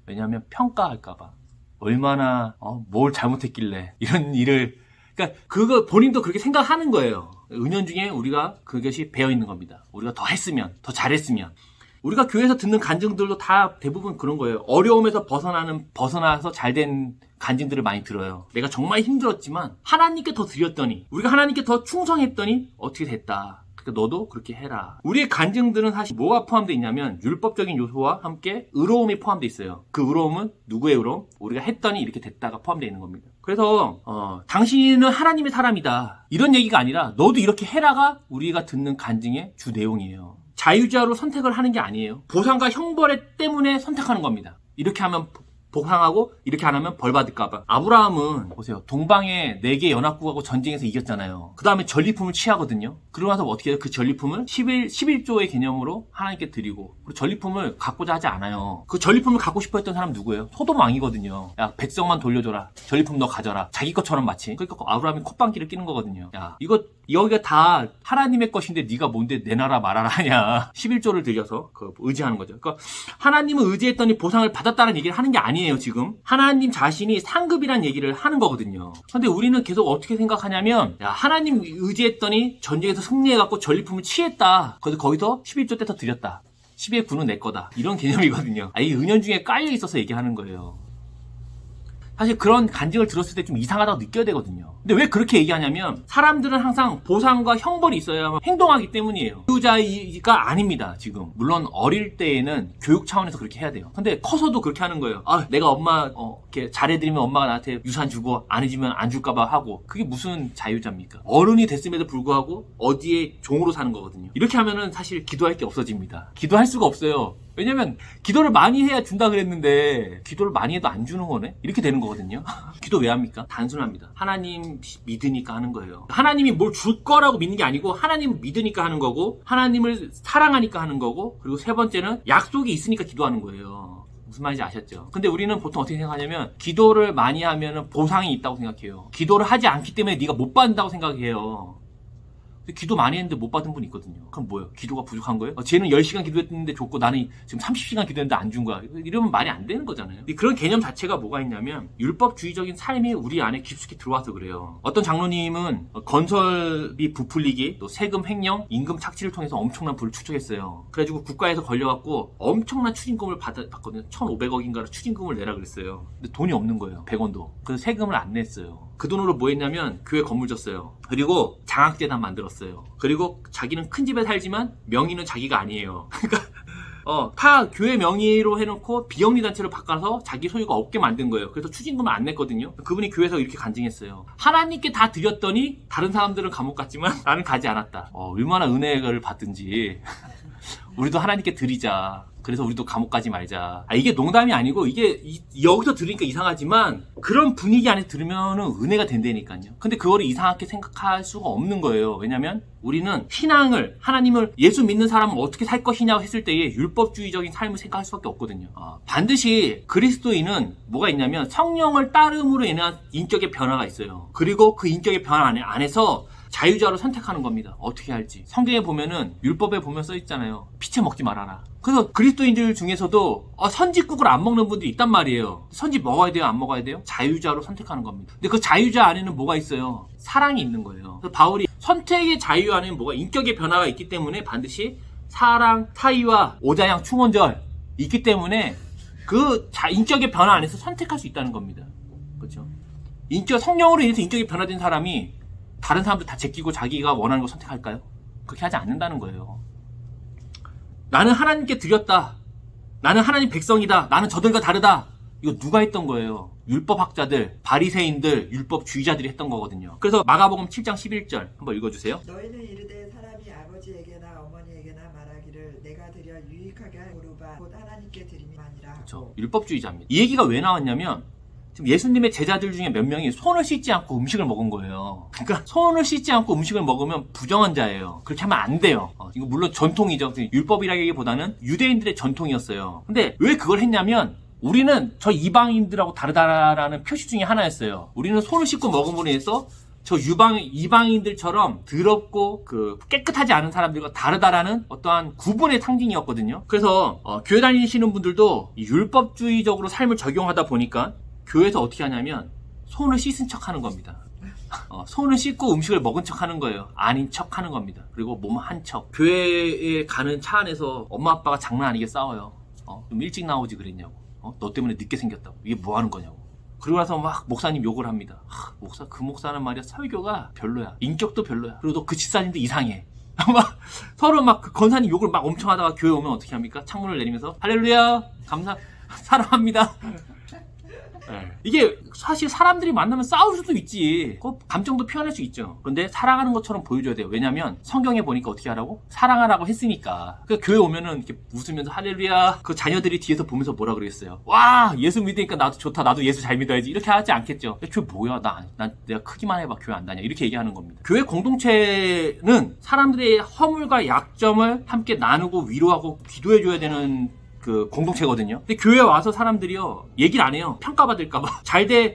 왜냐하면 평가할까봐. 얼마나 뭘 잘못했길래 이런 일을, 그러니까 그거 본인도 그렇게 생각하는 거예요. 은연중에 우리가 그것이 배어 있는 겁니다. 우리가 더 했으면, 더 잘했으면. 우리가 교회에서 듣는 간증들도 다 대부분 그런 거예요. 어려움에서 벗어나서 잘된 간증들을 많이 들어요. 내가 정말 힘들었지만 하나님께 더 드렸더니, 우리가 하나님께 더 충성했더니 어떻게 됐다. 그러니까 너도 그렇게 해라. 우리의 간증들은 사실 뭐가 포함되어 있냐면 율법적인 요소와 함께 의로움이 포함되어 있어요. 그 의로움은 누구의 의로움? 우리가 했더니 이렇게 됐다가 포함되어 있는 겁니다. 그래서 당신은 하나님의 사람이다. 이런 얘기가 아니라 너도 이렇게 해라가 우리가 듣는 간증의 주 내용이에요. 자유자로 선택을 하는 게 아니에요. 보상과 형벌 때문에 선택하는 겁니다. 이렇게 하면 보상하고 이렇게 안 하면 벌 받을까봐. 아브라함은 보세요. 동방에 4개 연합국하고 전쟁에서 이겼잖아요. 그 다음에 전리품을 취하거든요. 그러고 나서 어떻게 해요? 그 전리품을 11조의 개념으로 하나님께 드리고, 그리고 전리품을 갖고자 하지 않아요. 그 전리품을 갖고 싶어 했던 사람은 누구예요? 소돔 왕이거든요. 야, 백성만 돌려줘라. 전리품 너 가져라. 자기 것처럼 마치. 그러니까 아브라함이 콧방귀를 끼는 거거든요. 야, 여기가 다 하나님의 것인데 네가 뭔데 내놔라 말아라 하냐. 11조를 들여서 의지하는 거죠. 그러니까 하나님을 의지했더니 보상을 받았다는 얘기를 하는 게 아니에요. 지금 하나님 자신이 상급이란 얘기를 하는 거거든요. 근데 우리는 계속 어떻게 생각하냐면, 야, 하나님 의지했더니 전쟁에서 승리해갖고 전리품을 취했다. 그래서 거기서 11조 떼서 드렸다. 10의 9는 내 거다. 이런 개념이거든요. 이 은연중에 깔려 있어서 얘기하는 거예요. 사실 그런 간증을 들었을 때 좀 이상하다고 느껴야 되거든요. 근데 왜 그렇게 얘기하냐면 사람들은 항상 보상과 형벌이 있어야 행동하기 때문이에요. 자유자가 아닙니다. 지금 물론 어릴 때에는 교육 차원에서 그렇게 해야 돼요. 근데 커서도 그렇게 하는 거예요. 내가 엄마 이렇게 잘해드리면 엄마가 나한테 유산 주고 안 해주면 안 줄까봐 하고. 그게 무슨 자유자입니까? 어른이 됐음에도 불구하고 어디에 종으로 사는 거거든요. 이렇게 하면은 사실 기도할 게 없어집니다. 기도할 수가 없어요. 왜냐면 기도를 많이 해야 준다 그랬는데 기도를 많이 해도 안 주는 거네? 이렇게 되는 거거든요. 기도 왜 합니까? 단순합니다. 하나님 믿으니까 하는 거예요. 하나님이 뭘 줄 거라고 믿는 게 아니고 하나님을 믿으니까 하는 거고, 하나님을 사랑하니까 하는 거고, 그리고 세 번째는 약속이 있으니까 기도하는 거예요. 무슨 말인지 아셨죠? 근데 우리는 보통 어떻게 생각하냐면 기도를 많이 하면 보상이 있다고 생각해요. 기도를 하지 않기 때문에 네가 못 받는다고 생각해요. 기도 많이 했는데 못 받은 분이 있거든요. 그럼 뭐예요? 기도가 부족한 거예요? 쟤는 10시간 기도했는데 줬고 나는 지금 30시간 기도했는데 안 준 거야. 이러면 말이 안 되는 거잖아요. 그런 개념 자체가 뭐가 있냐면 율법주의적인 삶이 우리 안에 깊숙이 들어와서 그래요. 어떤 장로님은 건설비 부풀리기, 또 세금 횡령, 임금 착취를 통해서 엄청난 부를 축적했어요. 그래가지고 국가에서 걸려갖고 엄청난 추징금을 받거든요. 1,500억인가를 추징금을 내라 그랬어요. 근데 돈이 없는 거예요. 100원도. 그래서 세금을 안 냈어요. 그 돈으로 뭐 했냐면 교회 건물 졌어요. 그리고 장학재단 만들었어요. 그리고 자기는 큰 집에 살지만 명의는 자기가 아니에요. 그러니까 다 교회 명의로 해놓고 비영리 단체로 바꿔서 자기 소유가 없게 만든 거예요. 그래서 추징금을 안 냈거든요. 그분이 교회에서 이렇게 간증했어요. 하나님께 다 드렸더니 다른 사람들은 감옥 갔지만 나는 가지 않았다. 얼마나 은혜를 받든지 우리도 하나님께 드리자. 그래서 우리도 감옥 가지 말자. 이게 농담이 아니고 이게 여기서 들으니까 이상하지만 그런 분위기 안에 들으면은 은혜가 된다니까요. 근데 그거를 이상하게 생각할 수가 없는 거예요. 왜냐면 우리는 신앙을, 하나님을, 예수 믿는 사람은 어떻게 살 것이냐고 했을 때에 율법주의적인 삶을 생각할 수밖에 없거든요. 반드시 그리스도인은 뭐가 있냐면 성령을 따름으로 인한 인격의 변화가 있어요. 그리고 그 인격의 변화 안에서 자유자로 선택하는 겁니다. 어떻게 할지. 성경에 보면은 율법에 보면 써 있잖아요. 피채 먹지 말아라. 그래서 그리스도인들 중에서도 선지국을 안 먹는 분들이 있단 말이에요. 선지 먹어야 돼요? 안 먹어야 돼요? 자유자로 선택하는 겁니다. 근데 그 자유자 안에는 뭐가 있어요? 사랑이 있는 거예요. 그래서 바울이 선택의 자유 안에는 뭐가 인격의 변화가 있기 때문에 반드시 사랑, 타의와 오자양 충원절 있기 때문에 그 인격의 변화 안에서 선택할 수 있다는 겁니다. 그렇죠? 성령으로 인해서 인격이 변화된 사람이 다른 사람들 다 제끼고 자기가 원하는 거 선택할까요? 그렇게 하지 않는다는 거예요. 나는 하나님께 드렸다. 나는 하나님 백성이다. 나는 저들과 다르다. 이거 누가 했던 거예요? 율법학자들, 바리새인들, 율법주의자들이 했던 거거든요. 그래서 마가복음 7장 11절 한번 읽어주세요. 너희는 이르되 사람이 아버지에게나 어머니에게나 말하기를 내가 유익하게 할 고르반 곧 하나님께 드림이니라. 그렇죠. 율법주의자입니다. 이 얘기가 왜 나왔냐면 지금 예수님의 제자들 중에 몇 명이 손을 씻지 않고 음식을 먹은 거예요. 그러니까 손을 씻지 않고 음식을 먹으면 부정한 자예요. 그렇게 하면 안 돼요. 이거 물론 전통이죠. 율법이라기보다는 유대인들의 전통이었어요. 근데 왜 그걸 했냐면 우리는 저 이방인들하고 다르다라는 표시 중에 하나였어요. 우리는 손을 씻고 먹음으로 해서 저 이방인들처럼 더럽고 깨끗하지 않은 사람들과 다르다라는 어떠한 구분의 상징이었거든요. 그래서 교회 다니시는 분들도 이 율법주의적으로 삶을 적용하다 보니까 교회에서 어떻게 하냐면 손을 씻은 척 하는 겁니다. 손을 씻고 음식을 먹은 척 하는 거예요. 아닌 척 하는 겁니다. 그리고 몸 한 척. 교회에 가는 차 안에서 엄마 아빠가 장난 아니게 싸워요. 좀 일찍 나오지 그랬냐고. 너 때문에 늦게 생겼다고. 이게 뭐 하는 거냐고. 그러고 나서 막 목사님 욕을 합니다. 그 목사는 말이야 설교가 별로야. 인격도 별로야. 그리고 너 그 집사님도 이상해. 막 서로 막 그 권사님 욕을 막 엄청 하다가 교회 오면 어떻게 합니까? 창문을 내리면서 할렐루야 사랑합니다. 네. 이게 사실 사람들이 만나면 싸울 수도 있지. 감정도 표현할 수 있죠. 근데 사랑하는 것처럼 보여줘야 돼요. 왜냐면 성경에 보니까 어떻게 하라고? 사랑하라고 했으니까. 교회 오면은 이렇게 웃으면서 할렐루야. 그 자녀들이 뒤에서 보면서 뭐라 그러겠어요? 와, 예수 믿으니까 나도 좋다. 나도 예수 잘 믿어야지. 이렇게 하지 않겠죠. 야, 교회 뭐야? 내가 크기만 해봐. 교회 안 다녀. 이렇게 얘기하는 겁니다. 교회 공동체는 사람들의 허물과 약점을 함께 나누고 위로하고 기도해줘야 되는 공동체거든요. 근데 교회에 와서 사람들이요, 얘기를 안 해요. 평가받을까봐.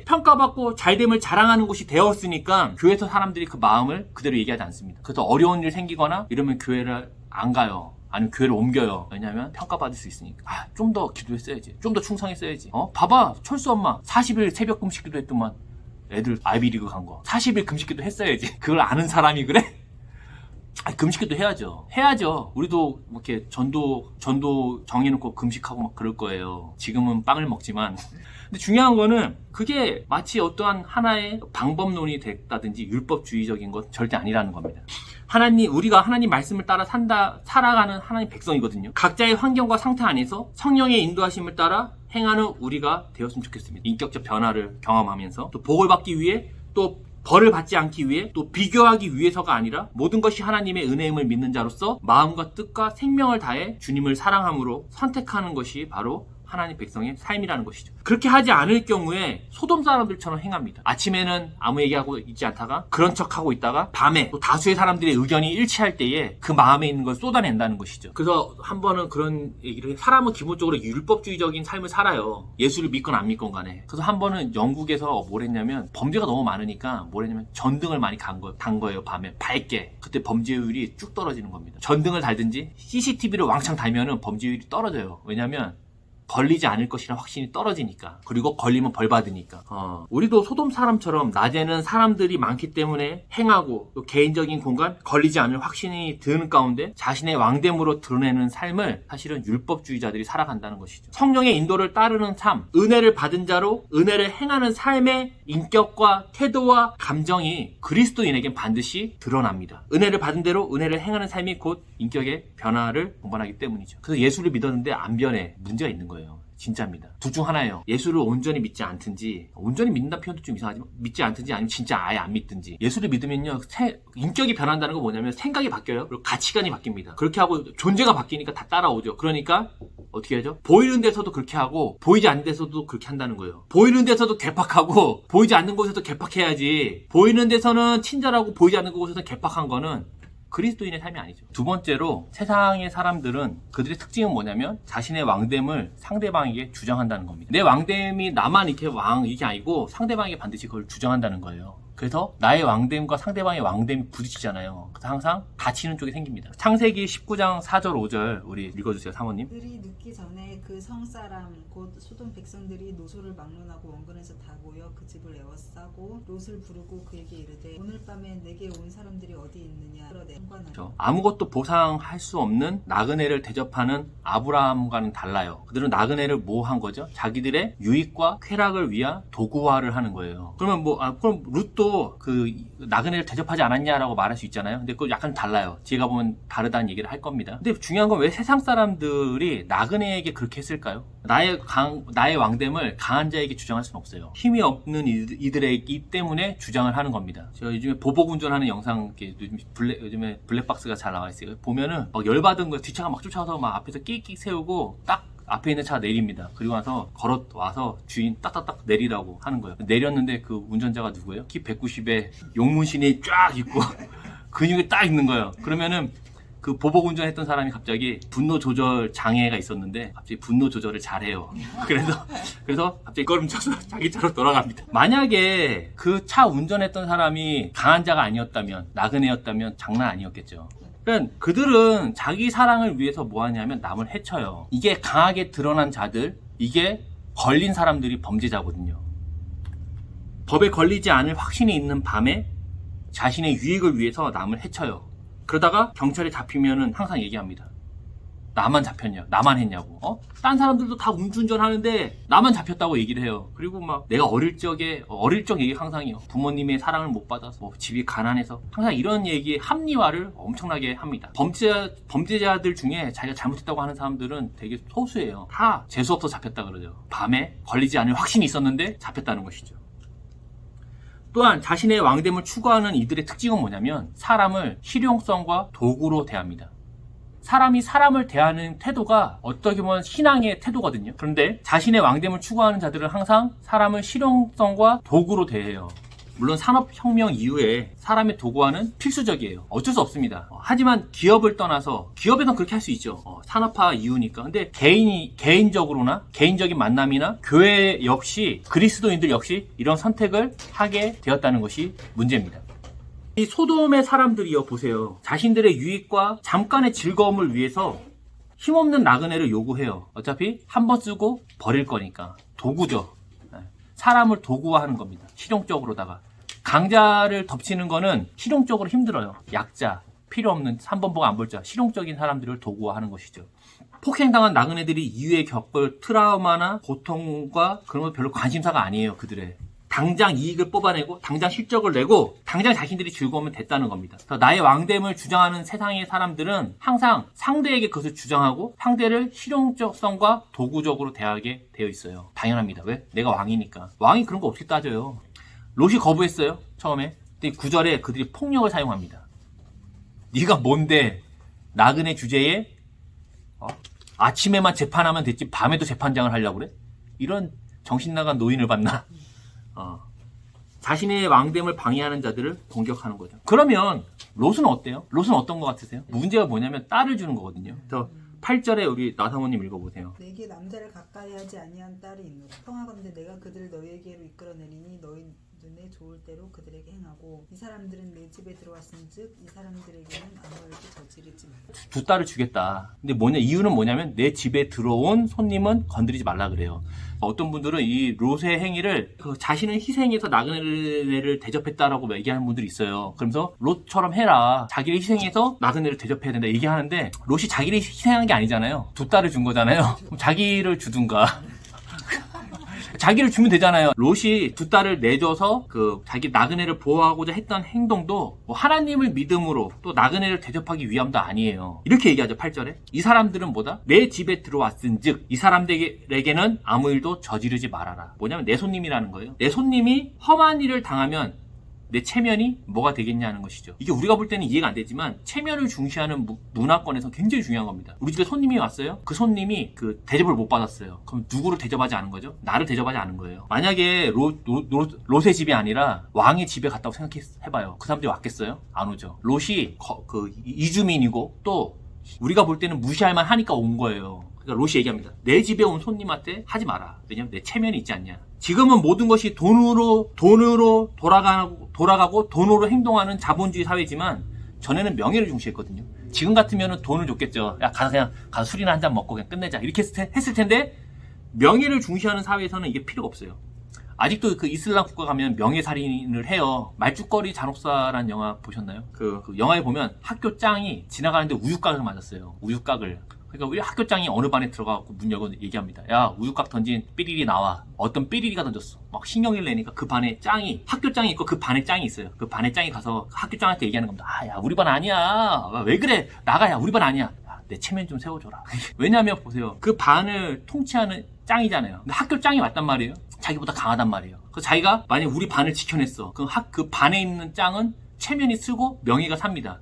평가받고 잘됨을 자랑하는 곳이 되었으니까, 교회에서 사람들이 그 마음을 그대로 얘기하지 않습니다. 그래서 어려운 일 생기거나 이러면 교회를 안 가요. 아니면 교회를 옮겨요. 왜냐면 평가받을 수 있으니까. 좀 더 기도했어야지. 좀 더 충성했어야지. 봐봐. 철수 엄마 40일 새벽 금식기도 했더만. 애들 아이비리그 간 거. 40일 금식기도 했어야지. 그걸 아는 사람이 그래? 금식기도 해야죠. 우리도 이렇게 전도 정해놓고 금식하고 막 그럴 거예요. 지금은 빵을 먹지만. 근데 중요한 거는 그게 마치 어떠한 하나의 방법론이 됐다든지 율법주의적인 것 절대 아니라는 겁니다. 우리가 하나님 말씀을 따라 살아가는 하나님 백성이거든요. 각자의 환경과 상태 안에서 성령의 인도하심을 따라 행하는 우리가 되었으면 좋겠습니다. 인격적 변화를 경험하면서 또 복을 받기 위해 또 벌을 받지 않기 위해 또 비교하기 위해서가 아니라 모든 것이 하나님의 은혜임을 믿는 자로서 마음과 뜻과 생명을 다해 주님을 사랑함으로 선택하는 것이 바로 하나님 백성의 삶이라는 것이죠. 그렇게 하지 않을 경우에 소돔 사람들처럼 행합니다. 아침에는 아무 얘기하고 있지 않다가 그런 척하고 있다가 밤에 또 다수의 사람들의 의견이 일치할 때에 그 마음에 있는 걸 쏟아낸다는 것이죠. 그래서 한 번은 그런 얘기를 해요. 사람은 기본적으로 율법주의적인 삶을 살아요. 예수를 믿건 안 믿건 간에. 그래서 한 번은 영국에서 뭘 했냐면 범죄가 너무 많으니까 뭘 했냐면 전등을 많이 단 거예요. 밤에 밝게. 그때 범죄율이 쭉 떨어지는 겁니다. 전등을 달든지 CCTV를 왕창 달면은 범죄율이 떨어져요. 왜냐면 걸리지 않을 것이라는 확신이 떨어지니까. 그리고 걸리면 벌 받으니까. 우리도 소돔 사람처럼 낮에는 사람들이 많기 때문에 행하고 또 개인적인 공간 걸리지 않을 확신이 드는 가운데 자신의 왕됨으로 드러내는 삶을 사실은 율법주의자들이 살아간다는 것이죠. 성령의 인도를 따르는 삶, 은혜를 받은 자로 은혜를 행하는 삶의 인격과 태도와 감정이 그리스도인에겐 반드시 드러납니다. 은혜를 받은 대로 은혜를 행하는 삶이 곧 인격의 변화를 동반하기 때문이죠. 그래서 예수를 믿었는데 안 변해. 문제가 있는 거예요. 진짜입니다. 둘 중 하나예요. 예수를 온전히 믿지 않든지, 온전히 믿는다는 표현도 좀 이상하지만 믿지 않든지 아니면 진짜 아예 안 믿든지. 예수를 믿으면요, 인격이 변한다는 건 뭐냐면 생각이 바뀌어요. 그리고 가치관이 바뀝니다. 그렇게 하고 존재가 바뀌니까 다 따라오죠. 그러니까 어떻게 하죠? 보이는 데서도 그렇게 하고 보이지 않는 데서도 그렇게 한다는 거예요. 보이는 데서도 개팍하고 보이지 않는 곳에서 개팍해야지. 보이는 데서는 친절하고 보이지 않는 곳에서 개팍한 거는 그리스도인의 삶이 아니죠. 두 번째로 세상의 사람들은 그들의 특징은 뭐냐면 자신의 왕됨을 상대방에게 주장한다는 겁니다. 내 왕됨이 나만 이렇게 이게 아니고 상대방에게 반드시 그걸 주장한다는 거예요. 그래서 나의 왕됨과 상대방의 왕됨이 부딪히잖아요. 그래서 항상 다치는 쪽이 생깁니다. 창세기 19장 4절 5절 우리 읽어주세요. 사모님. 들이 눕기 전에 그 성사람 곧 소돔 백성들이 노소를 막론하고 원근에서 다 모여 그 집을 에워싸고 롯을 부르고 그에게 이르되 오늘 밤에 내게 온 사람들이 어디 있느냐 그렇죠. 아무것도 보상할 수 없는 나그네를 대접하는 아브라함과는 달라요. 그들은 나그네를 뭐 한 거죠? 자기들의 유익과 쾌락을 위한 도구화를 하는 거예요. 그러면 그럼 룻도 롯도 그 나그네를 대접하지 않았냐라고 말할 수 있잖아요. 근데 그거 약간 달라요. 제가 보면 다르다는 얘기를 할 겁니다. 근데 중요한 건 왜 세상 사람들이 나그네에게 그렇게 했을까요? 나의 왕됨을 강한 자에게 주장할 수는 없어요. 힘이 없는 이들이기 때문에 주장을 하는 겁니다. 제가 요즘에 보복 운전하는 영상, 요즘에 블랙박스가 잘 나와 있어요. 보면은 막 열받은 거 뒷차가 막 쫓아와서 막 앞에서 끽끽 세우고 딱 앞에 있는 차 내립니다. 그리고 나서 걸어와서 주인 딱딱딱 내리라고 하는 거예요. 내렸는데 그 운전자가 누구예요? 키 190에 용문신이 쫙 있고 근육이 딱 있는 거예요. 그러면은 그 보복 운전했던 사람이 갑자기 분노 조절 장애가 있었는데 갑자기 분노 조절을 잘해요. 그래서 갑자기 걸음쳐서 자기 차로 돌아갑니다. 만약에 그 차 운전했던 사람이 강한 자가 아니었다면, 나그네였다면 장난 아니었겠죠. 그러니까 그들은 자기 사랑을 위해서 뭐 하냐면 남을 해쳐요. 이게 강하게 드러난 자들, 이게 걸린 사람들이 범죄자거든요. 법에 걸리지 않을 확신이 있는 밤에 자신의 유익을 위해서 남을 해쳐요. 그러다가 경찰에 잡히면은 항상 얘기합니다. 나만 잡혔냐? 나만 했냐고. 딴 사람들도 다 음주운전 하는데 나만 잡혔다고 얘기를 해요. 그리고 막 내가 어릴 적 얘기 항상이요. 부모님의 사랑을 못 받아서, 뭐 집이 가난해서, 항상 이런 얘기에 합리화를 엄청나게 합니다. 범죄자들 중에 자기가 잘못했다고 하는 사람들은 되게 소수예요. 다 재수없어 잡혔다 그러죠. 밤에 걸리지 않을 확신이 있었는데 잡혔다는 것이죠. 또한 자신의 왕됨을 추구하는 이들의 특징은 뭐냐면 사람을 실용성과 도구로 대합니다. 사람이 사람을 대하는 태도가 어떻게 보면 신앙의 태도거든요. 그런데 자신의 왕됨을 추구하는 자들은 항상 사람을 실용성과 도구로 대해요. 물론 산업혁명 이후에 사람의 도구화는 필수적이에요. 어쩔 수 없습니다. 하지만 기업을 떠나서, 기업에선 그렇게 할 수 있죠. 산업화 이후니까. 근데 개인적으로나 개인적인 만남이나 교회 역시, 그리스도인들 역시 이런 선택을 하게 되었다는 것이 문제입니다. 이 소돔의 사람들이요, 보세요. 자신들의 유익과 잠깐의 즐거움을 위해서 힘없는 나그네를 요구해요. 어차피 한번 쓰고 버릴 거니까. 도구죠. 사람을 도구화하는 겁니다. 실용적으로다가. 강자를 덮치는 거는 실용적으로 힘들어요. 약자, 필요 없는 3번 보고 안 볼 자, 실용적인 사람들을 도구화하는 것이죠. 폭행당한 나그네들이 이후에 겪을 트라우마나 고통과 그런 거 별로 관심사가 아니에요. 그들의. 당장 이익을 뽑아내고 당장 실적을 내고 당장 자신들이 즐거우면 됐다는 겁니다. 나의 왕됨을 주장하는 세상의 사람들은 항상 상대에게 그것을 주장하고 상대를 실용성과 도구적으로 대하게 되어 있어요. 당연합니다. 왜? 내가 왕이니까. 왕이 그런 거 어떻게 따져요? 롯이 거부했어요. 처음에. 근데 9절에 그들이 폭력을 사용합니다. 네가 뭔데 나그네 주제에 아침에만 재판하면 됐지 밤에도 재판장을 하려고 그래? 이런 정신나간 노인을 봤나? 자신의 왕됨을 방해하는 자들을 공격하는 거죠. 그러면 롯은 어때요? 롯은 어떤 것 같으세요? 문제가 뭐냐면 딸을 주는 거거든요. 그래서 8절에 우리 나사모님 읽어보세요. 내게 남자를 가까이 하지 아니한 딸이 있노라. 평하건대 내가 그들을 너희에게로 이끌어내리니 너희 눈에 좋을 대로 그들에게 행하고 이 사람들은 내 집에 들어왔은즉 이 사람들에게는 아무 일도 저지르지 말라. 두 딸을 주겠다. 근데 이유는 뭐냐면 내 집에 들어온 손님은 건드리지 말라 그래요. 어떤 분들은 이 롯의 행위를 자신은 희생해서 나그네를 대접했다라고 얘기하는 분들이 있어요. 그러면서 롯처럼 해라. 자기를 희생해서 나그네를 대접해야 된다 얘기하는데 롯이 자기를 희생한 게 아니잖아요. 두 딸을 준 거잖아요. 그럼 자기를 주든가. 자기를 주면 되잖아요. 롯이 두 딸을 내줘서 자기 나그네를 보호하고자 했던 행동도 하나님을 믿음으로 또 나그네를 대접하기 위함도 아니에요. 이렇게 얘기하죠. 8절에. 이 사람들은 뭐다? 내 집에 들어왔은즉 이 사람들에게는 아무 일도 저지르지 말아라. 뭐냐면 내 손님이라는 거예요. 내 손님이 험한 일을 당하면 내 체면이 뭐가 되겠냐는 것이죠. 이게 우리가 볼 때는 이해가 안 되지만 체면을 중시하는 문화권에서 굉장히 중요한 겁니다. 우리 집에 손님이 왔어요. 그 손님이 대접을 못 받았어요. 그럼 누구를 대접하지 않은 거죠? 나를 대접하지 않은 거예요. 만약에 롯의 집이 아니라 왕의 집에 갔다고 생각해봐요. 그 사람들이 왔겠어요? 안 오죠. 롯이 이주민이고 또 우리가 볼 때는 무시할 만하니까 온 거예요. 그러니까 롯이 얘기합니다. 내 집에 온 손님한테 하지 마라. 왜냐면 내 체면이 있지 않냐. 지금은 모든 것이 돈으로 돌아가고 돈으로 행동하는 자본주의 사회지만 전에는 명예를 중시했거든요. 지금 같으면 돈을 줬겠죠. 야, 그냥 가서 술이나 한잔 먹고 그냥 끝내자. 이렇게 했을 텐데 명예를 중시하는 사회에서는 이게 필요가 없어요. 아직도 그 이슬람 국가 가면 명예살인을 해요. 말죽거리 잔혹사라는 영화 보셨나요? 그 영화에 보면 학교 짱이 지나가는데 우유곽을 맞았어요. 우유곽을. 그러니까 우리 학교장이 어느 반에 들어가고 문 열고 얘기합니다. 야, 우유곽 던진 삐리리 나와. 어떤 삐리리가 던졌어. 막 신경을 내니까 그 반에 짱이, 학교장이 있고 그 반에 짱이 있어요. 그 반에 짱이 가서 학교장한테 얘기하는 겁니다. 아, 야, 우리 반 아니야. 왜 그래? 나가야, 우리 반 아니야. 야, 내 체면 좀 세워줘라. 왜냐면 보세요. 그 반을 통치하는 짱이잖아요. 근데 학교장이 왔단 말이에요. 자기보다 강하단 말이에요. 그래서 자기가 만약 우리 반을 지켜냈어. 그럼 그 반에 있는 짱은 체면이 쓰고 명예가 삽니다.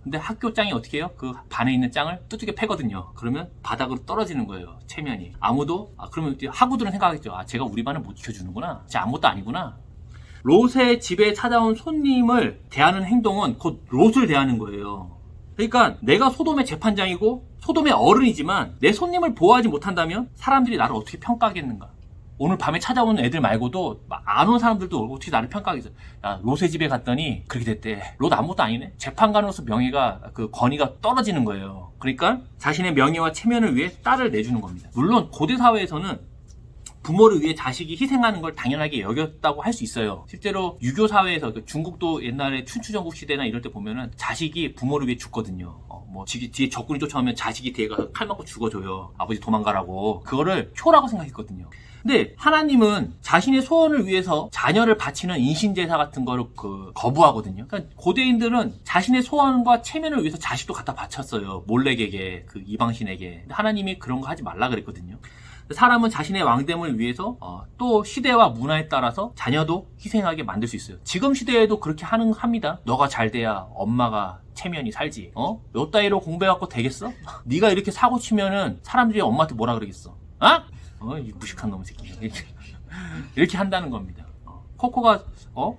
근데 학교장이 어떻게 해요? 그 반에 있는 짱을 뚜둑에 패거든요. 그러면 바닥으로 떨어지는 거예요. 체면이. 아무도, 그러면 학우들은 생각하겠죠. 아, 제가 우리 반을 못 지켜주는구나. 진짜 아무것도 아니구나. 롯의 집에 찾아온 손님을 대하는 행동은 곧 롯을 대하는 거예요. 그러니까 내가 소돔의 재판장이고 소돔의 어른이지만 내 손님을 보호하지 못한다면 사람들이 나를 어떻게 평가하겠는가? 오늘 밤에 찾아오는 애들 말고도 안 온 사람들도 어떻게 나를 평가하겠어. 야, 롯의 집에 갔더니 그렇게 됐대. 롯 아무것도 아니네. 재판관으로서 명예가, 그 권위가 떨어지는 거예요. 그러니까 자신의 명예와 체면을 위해 딸을 내주는 겁니다. 물론 고대 사회에서는 부모를 위해 자식이 희생하는 걸 당연하게 여겼다고 할 수 있어요. 실제로 유교 사회에서, 중국도 옛날에 춘추전국 시대나 이럴 때 보면은 자식이 부모를 위해 죽거든요. 뒤에 적군이 쫓아오면 자식이 뒤에 가서 칼 맞고 죽어줘요. 아버지 도망가라고. 그거를 효라고 생각했거든요. 근데 하나님은 자신의 소원을 위해서 자녀를 바치는 인신제사 같은 거를 거부하거든요. 그러니까 고대인들은 자신의 소원과 체면을 위해서 자식도 갖다 바쳤어요. 몰렉에게, 그 이방신에게. 근데 하나님이 그런 거 하지 말라 그랬거든요. 사람은 자신의 왕됨을 위해서 또 시대와 문화에 따라서 자녀도 희생하게 만들 수 있어요. 지금 시대에도 그렇게 합니다. 너가 잘 돼야 엄마가 체면이 살지. 요 따위로 공부해갖고 되겠어? 네가 이렇게 사고 치면은 사람들이 엄마한테 뭐라 그러겠어? 이 무식한 놈의 새끼. 이렇게 한다는 겁니다. 코코가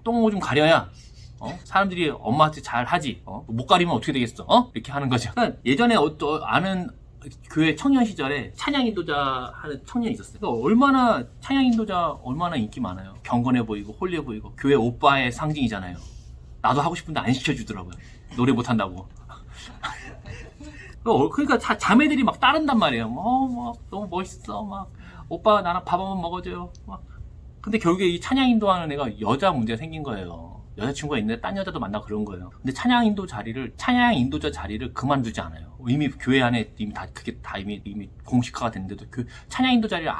똥오줌 가려야 사람들이 엄마한테 잘 하지. 못 가리면 어떻게 되겠어? 이렇게 하는 거죠. 그러니까 예전에 아는 교회 청년 시절에 찬양 인도자 하는 청년이 있었어요. 그러니까 얼마나 찬양 인도자 얼마나 인기 많아요. 경건해 보이고 홀리해 보이고 교회 오빠의 상징이잖아요. 나도 하고 싶은데 안 시켜주더라고요. 노래 못한다고. 그러니까 자매들이 막 따른단 말이에요. 너무 멋있어. 막 오빠 나랑 밥 한번 먹어줘요. 막. 근데 결국에 이 찬양 인도하는 애가 여자 문제가 생긴 거예요. 여자친구가 있는데 딴 여자도 만나고 그런 거예요. 근데 찬양 인도자 자리를 그만두지 않아요. 이미 교회 안에 그게 다 이미 공식화가 됐는데도 찬양 인도 자리를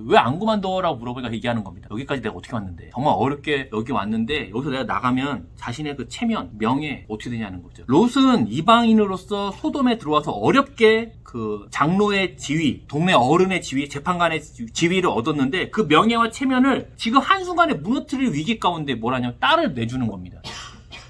왜 안 그만둬라고 물어보니까 얘기하는 겁니다. 여기까지 내가 어떻게 왔는데. 정말 어렵게 여기 왔는데 여기서 내가 나가면 자신의 그 체면, 명예 어떻게 되냐는 거죠. 롯은 이방인으로서 소돔에 들어와서 어렵게 그 장로의 지위, 동네 어른의 지위, 재판관의 지위를 얻었는데 그 명예와 체면을 지금 한순간에 무너뜨릴 위기 가운데 뭐라냐면 딸을 내주는 겁니다.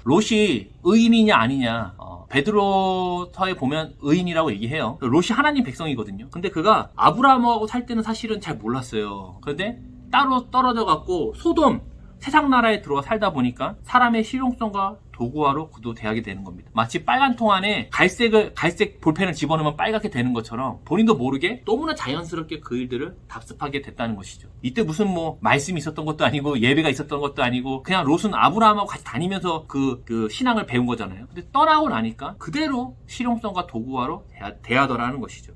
롯이 의인이냐 아니냐, 베드로서에 보면 의인이라고 얘기해요. 롯이 하나님 백성이거든요. 근데 그가 아브라함하고 살 때는 사실은 잘 몰랐어요. 그런데 따로 떨어져 갖고 소돔, 세상 나라에 들어와 살다 보니까 사람의 실용성과 도구화로 그도 대하게 되는 겁니다. 마치 빨간 통 안에 갈색 볼펜을 집어넣으면 빨갛게 되는 것처럼 본인도 모르게 너무나 자연스럽게 그 일들을 답습하게 됐다는 것이죠. 이때 무슨 말씀이 있었던 것도 아니고 예배가 있었던 것도 아니고 그냥 롯은 아브라함하고 같이 다니면서 그 신앙을 배운 거잖아요. 근데 떠나고 나니까 그대로 실용성과 도구화로 대하더라는 것이죠.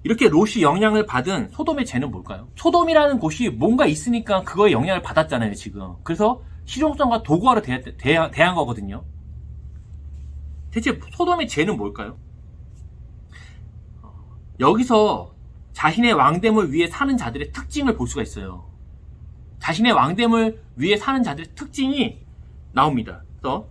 이렇게 롯이 영향을 받은 소돔의 죄는 뭘까요? 소돔이라는 곳이 뭔가 있으니까 그거에 영향을 받았잖아요, 지금. 그래서 실용성과 도구화로 대한 거거든요. 대체 소돔의 죄는 뭘까요? 여기서 자신의 왕됨을 위해 사는 자들의 특징을 볼 수가 있어요. 자신의 왕됨을 위해 사는 자들의 특징이 나옵니다. 그래서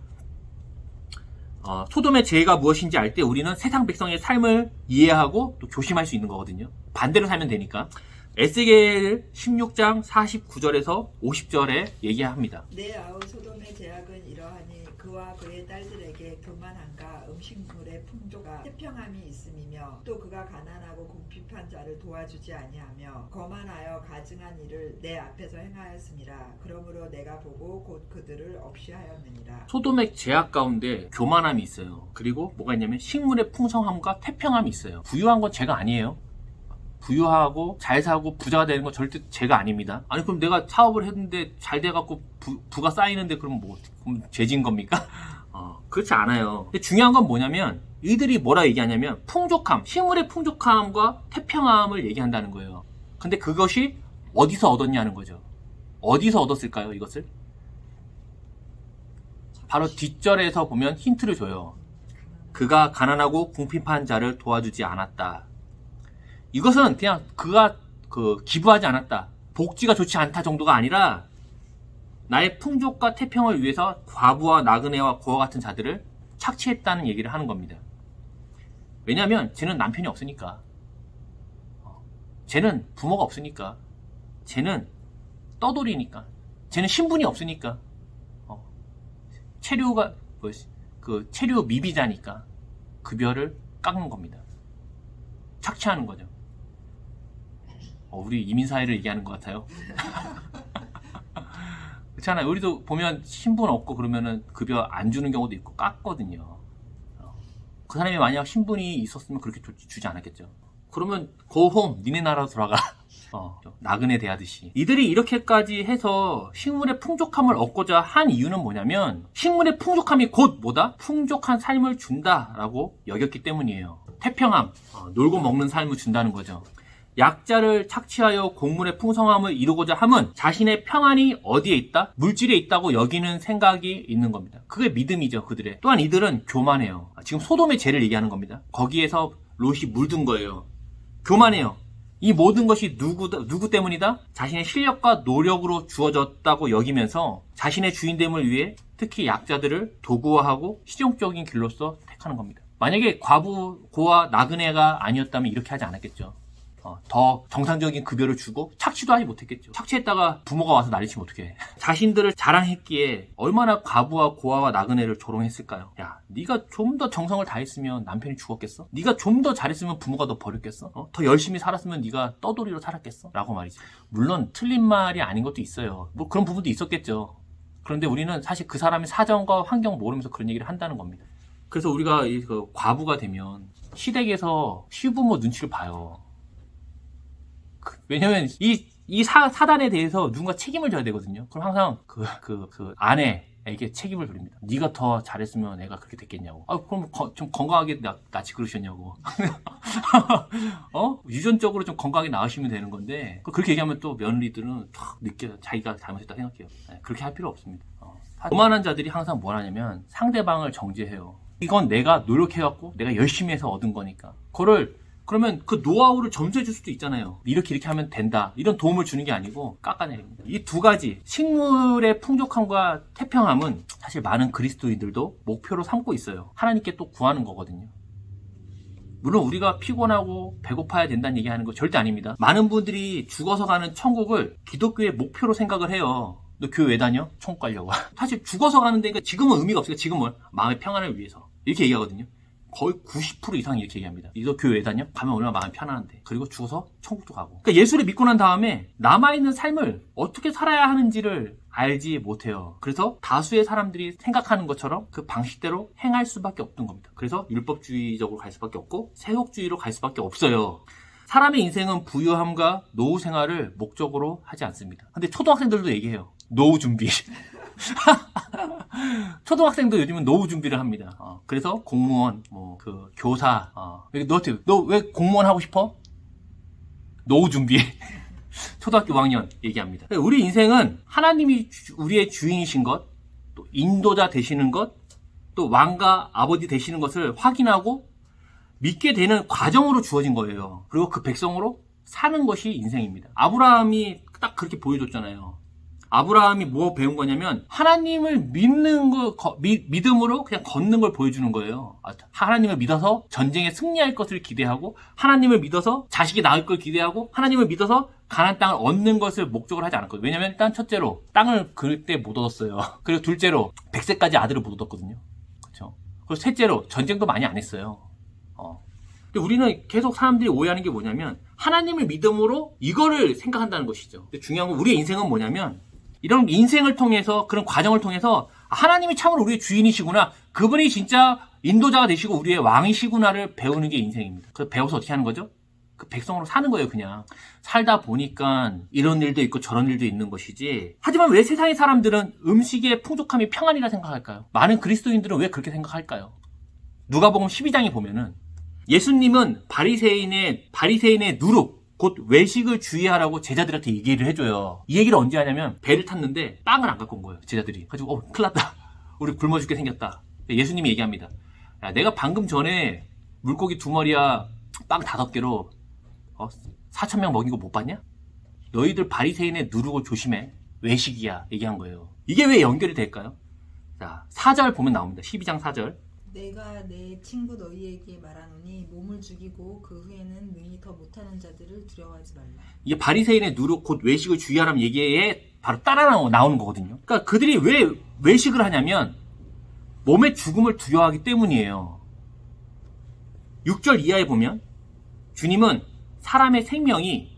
소돔의 죄가 무엇인지 알 때 우리는 세상 백성의 삶을 이해하고 또 조심할 수 있는 거거든요. 반대로 살면 되니까. 에스겔 16장 49절에서 50절에 얘기합니다. 내 아우 소돔의 제약은 이러하니 그와 그의 딸들에게 교만함과 음식물의 풍조가 태평함이 있음이며 또 그가 가난하고 궁핍한 자를 도와주지 아니하며 거만하여 가증한 일을 내 앞에서 행하였음이라. 그러므로 내가 보고 곧 그들을 없이 하였느니라. 소돔의 제약 가운데 교만함이 있어요. 그리고 뭐가 있냐면 식물의 풍성함과 태평함이 있어요. 부유한 건 죄가 아니에요. 부유하고 잘 사고 부자가 되는 건 절대 죄가 아닙니다. 아니 그럼 내가 사업을 했는데 잘 돼갖고 부가 쌓이는데 그럼 그럼 죄진 겁니까? 그렇지 않아요. 근데 중요한 건 뭐냐면 이들이 뭐라 얘기하냐면 풍족함, 식물의 풍족함과 태평함을 얘기한다는 거예요. 근데 그것이 어디서 얻었냐는 거죠. 어디서 얻었을까요, 이것을? 바로 뒷절에서 보면 힌트를 줘요. 그가 가난하고 궁핍한 자를 도와주지 않았다. 이것은 그냥 그가 기부하지 않았다, 복지가 좋지 않다 정도가 아니라 나의 풍족과 태평을 위해서 과부와 나그네와 고아 같은 자들을 착취했다는 얘기를 하는 겁니다. 왜냐하면 쟤는 남편이 없으니까, 쟤는 부모가 없으니까, 쟤는 떠돌이니까, 쟤는 신분이 없으니까, 체류 미비자니까 급여를 깎는 겁니다. 착취하는 거죠. 우리 이민사회를 얘기하는 것 같아요. 그렇잖아요. 우리도 보면 신분 없고 그러면은 급여 안 주는 경우도 있고 깎거든요. 그 사람이 만약 신분이 있었으면 그렇게 주지 않았겠죠. 그러면 go home, 니네 나라로 돌아가. 나그네 대하듯이. 이들이 이렇게까지 해서 식물의 풍족함을 얻고자 한 이유는 뭐냐면 식물의 풍족함이 곧 뭐다? 풍족한 삶을 준다라고 여겼기 때문이에요. 태평함, 놀고 먹는 삶을 준다는 거죠. 약자를 착취하여 곡물의 풍성함을 이루고자 함은 자신의 평안이 어디에 있다? 물질에 있다고 여기는 생각이 있는 겁니다. 그게 믿음이죠, 그들의. 또한 이들은 교만해요. 지금 소돔의 죄를 얘기하는 겁니다. 거기에서 롯이 물든 거예요. 교만해요. 이 모든 것이 누구 때문이다? 자신의 실력과 노력으로 주어졌다고 여기면서 자신의 주인됨을 위해 특히 약자들을 도구화하고 실용적인 길로서 택하는 겁니다. 만약에 과부, 고아, 나그네가 아니었다면 이렇게 하지 않았겠죠. 더 정상적인 급여를 주고 착취도 하지 못했겠죠. 착취했다가 부모가 와서 난리치면 어떡해. 자신들을 자랑했기에 얼마나 과부와 고아와 나그네를 조롱했을까요? 야, 네가 좀 더 정성을 다했으면 남편이 죽었겠어? 네가 좀 더 잘했으면 부모가 너 버렸겠어? 더 열심히 살았으면 네가 떠돌이로 살았겠어? 라고 말이지. 물론 틀린 말이 아닌 것도 있어요. 뭐 그런 부분도 있었겠죠. 그런데 우리는 사실 그 사람의 사정과 환경 모르면서 그런 얘기를 한다는 겁니다. 그래서 우리가 그 과부가 되면 시댁에서 시부모 눈치를 봐요. 왜냐면 이 사단에 대해서 누군가 책임을 져야 되거든요. 그럼 항상 그 아내에게 책임을 돌립니다. 네가 더 잘했으면 애가 그렇게 됐겠냐고. 그럼 좀 건강하게 낳지 그러셨냐고. 유전적으로 좀 건강하게 낳으시면 되는 건데 그렇게 얘기하면 또 며느리들은 탁 느껴요. 자기가 잘못했다 생각해요. 그렇게 할 필요 없습니다. 교만한 자들이 항상 뭘 하냐면 상대방을 정죄해요. 이건 내가 노력해갖고 내가 열심히 해서 얻은 거니까. 그러면 그 노하우를 점수해 줄 수도 있잖아요. 이렇게 하면 된다. 이런 도움을 주는 게 아니고 깎아내립니다. 이 두 가지, 식물의 풍족함과 태평함은 사실 많은 그리스도인들도 목표로 삼고 있어요. 하나님께 또 구하는 거거든요. 물론 우리가 피곤하고 배고파야 된다는 얘기하는 거 절대 아닙니다. 많은 분들이 죽어서 가는 천국을 기독교의 목표로 생각을 해요. 너 교회 왜 다녀? 천국 가려고. 사실 죽어서 가는 데니까 지금은 의미가 없으니까 지금은 마음의 평안을 위해서 이렇게 얘기하거든요. 거의 90% 이상 이렇게 얘기합니다. 너 교회 왜 다녀? 가면 얼마나 마음이 편안한데. 그리고 죽어서 천국도 가고. 그러니까 예수를 믿고 난 다음에 남아있는 삶을 어떻게 살아야 하는지를 알지 못해요. 그래서 다수의 사람들이 생각하는 것처럼 그 방식대로 행할 수밖에 없던 겁니다. 그래서 율법주의적으로 갈 수밖에 없고 세속주의로 갈 수밖에 없어요. 사람의 인생은 부유함과 노후 생활을 목적으로 하지 않습니다. 근데 초등학생들도 얘기해요. 노후 준비. 초등학생도 요즘은 노후 준비를 합니다. 그래서 공무원, 교사, 너 왜 공무원 하고 싶어? 노후 준비. 초등학교 5학년 얘기합니다. 우리 인생은 하나님이 우리의 주인이신 것, 또 인도자 되시는 것, 또 왕과 아버지 되시는 것을 확인하고 믿게 되는 과정으로 주어진 거예요. 그리고 그 백성으로 사는 것이 인생입니다. 아브라함이 딱 그렇게 보여줬잖아요. 아브라함이 뭐 배운 거냐면 하나님을 믿는 거 믿음으로 그냥 걷는 걸 보여주는 거예요. 하나님을 믿어서 전쟁에 승리할 것을 기대하고 하나님을 믿어서 자식이 낳을 걸 기대하고 하나님을 믿어서 가나안 땅을 얻는 것을 목적으로 하지 않았거든요. 왜냐면 일단 첫째로 땅을 그때 못 얻었어요. 그리고 둘째로 100세까지 아들을 못 얻었거든요. 그렇죠? 그리고 셋째로 전쟁도 많이 안 했어요. 근데 우리는 계속 사람들이 오해하는 게 뭐냐면 하나님을 믿음으로 이거를 생각한다는 것이죠. 근데 중요한 건 우리의 인생은 뭐냐면 이런 인생을 통해서 그런 과정을 통해서 하나님이 참으로 우리의 주인이시구나, 그분이 진짜 인도자가 되시고 우리의 왕이시구나를 배우는 게 인생입니다. 그래서 배워서 어떻게 하는 거죠? 그 백성으로 사는 거예요. 그냥 살다 보니까 이런 일도 있고 저런 일도 있는 것이지. 하지만 왜 세상의 사람들은 음식의 풍족함이 평안이라 생각할까요? 많은 그리스도인들은 왜 그렇게 생각할까요? 누가복음 12장에 보면은 예수님은 바리새인의 누룩, 곧 외식을 주의하라고 제자들한테 얘기를 해줘요. 이 얘기를 언제 하냐면 배를 탔는데 빵을 안 갖고 온 거예요. 제자들이. 가지고 큰일 났다. 우리 굶어 죽게 생겼다. 예수님이 얘기합니다. 야, 내가 방금 전에 물고기 2마리야 빵 5개로 4,000명 먹인 거 못 봤냐? 너희들 바리새인의 누룩을 조심해. 외식이야. 얘기한 거예요. 이게 왜 연결이 될까요? 자, 4절 보면 나옵니다. 12장 4절. 내가 내 친구 너희에게 말하노니 몸을 죽이고 그 후에는 능히 더 못하는 자들을 두려워하지 말라. 이게 바리새인의 누룩 곧 외식을 주의하라는 얘기에 바로 따라 나오는 거거든요. 그러니까 그들이 왜 외식을 하냐면 몸의 죽음을 두려워하기 때문이에요. 6절 이하에 보면 주님은 사람의 생명이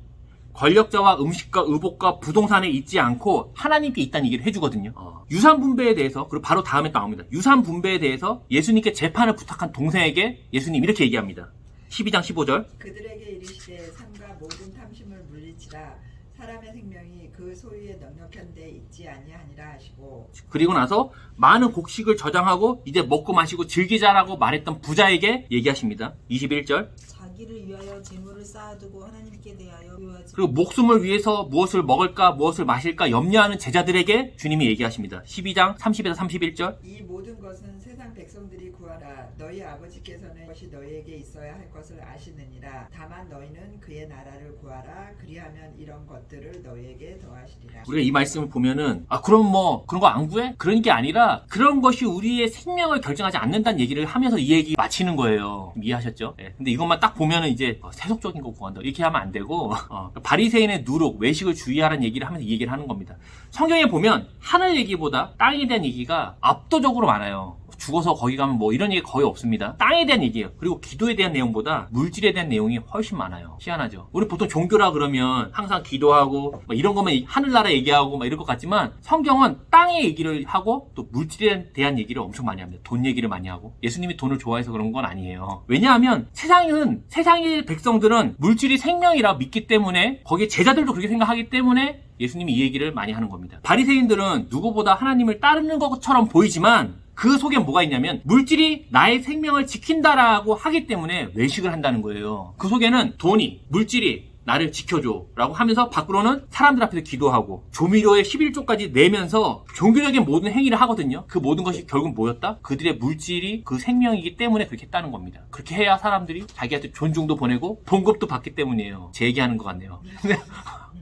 권력자와 음식과 의복과 부동산에 있지 않고 하나님께 있다는 얘기를 해주거든요. 유산 분배에 대해서, 그리고 바로 다음에 나옵니다. 유산 분배에 대해서 예수님께 재판을 부탁한 동생에게 예수님 이렇게 얘기합니다. 12장 15절. 그들에게 이르시되 삼가 모든 탐심을 물리치라. 사람의 생명이 그 소유에 넉넉한 데 있지 아니하니라 하시고. 그리고 나서 많은 곡식을 저장하고 이제 먹고 마시고 즐기자라고 말했던 부자에게 얘기하십니다. 21절. 자기를 위하여 재물을 쌓아두고 하나님께 대하여 요하지. 그리고 목숨을 위해서 무엇을 먹을까 무엇을 마실까 염려하는 제자들에게 주님이 얘기하십니다. 12장 30에서 31절. 이 모든 것은 세상 백성들이 구하라. 너희 아버지께서는 것이 너희에게 있어야 할 것을 아시느니라. 다만 너희는 그의 나라를 구하라. 그리하면 이런 것들을 너희에게 더하시리라. 우리가 이 말씀을 보면은 그럼 뭐 그런 거 안 구해? 그런 게 아니라 그런 것이 우리의 생명을 결정하지 않는다는 얘기를 하면서 이 얘기 마치는 거예요. 이해하셨죠? 네. 근데 이것만 딱 보면은 이제 세속적인 거 구한다 이렇게 하면 안 되고 바리새인의 누룩, 외식을 주의하라는 얘기를 하면서 이 얘기를 하는 겁니다. 성경에 보면 하늘 얘기보다 땅에 대한 얘기가 압도적으로 많아요. 죽어서 거기 가면 뭐 이런 얘기 거의 없습니다. 땅에 대한 얘기예요. 그리고 기도에 대한 내용보다 물질에 대한 내용이 훨씬 많아요. 희한하죠. 우리 보통 종교라 그러면 항상 기도하고 이런 거면 하늘나라 얘기하고 이럴 것 같지만 성경은 땅의 얘기를 하고 또 물질에 대한 얘기를 엄청 많이 합니다. 돈 얘기를 많이 하고. 예수님이 돈을 좋아해서 그런 건 아니에요. 왜냐하면 세상의 백성들은 물질이 생명이라 믿기 때문에 거기에 제자들도 그렇게 생각하기 때문에 예수님이 이 얘기를 많이 하는 겁니다. 바리새인들은 누구보다 하나님을 따르는 것처럼 보이지만 그 속에 뭐가 있냐면 물질이 나의 생명을 지킨다라고 하기 때문에 외식을 한다는 거예요. 그 속에는 돈이, 물질이 나를 지켜줘 라고 하면서 밖으로는 사람들 앞에서 기도하고 조미료의 11조까지 내면서 종교적인 모든 행위를 하거든요. 그 모든 것이 결국 뭐였다? 그들의 물질이 그 생명이기 때문에 그렇게 했다는 겁니다. 그렇게 해야 사람들이 자기한테 존중도 보내고 봉급도 받기 때문이에요. 제 얘기하는 것 같네요.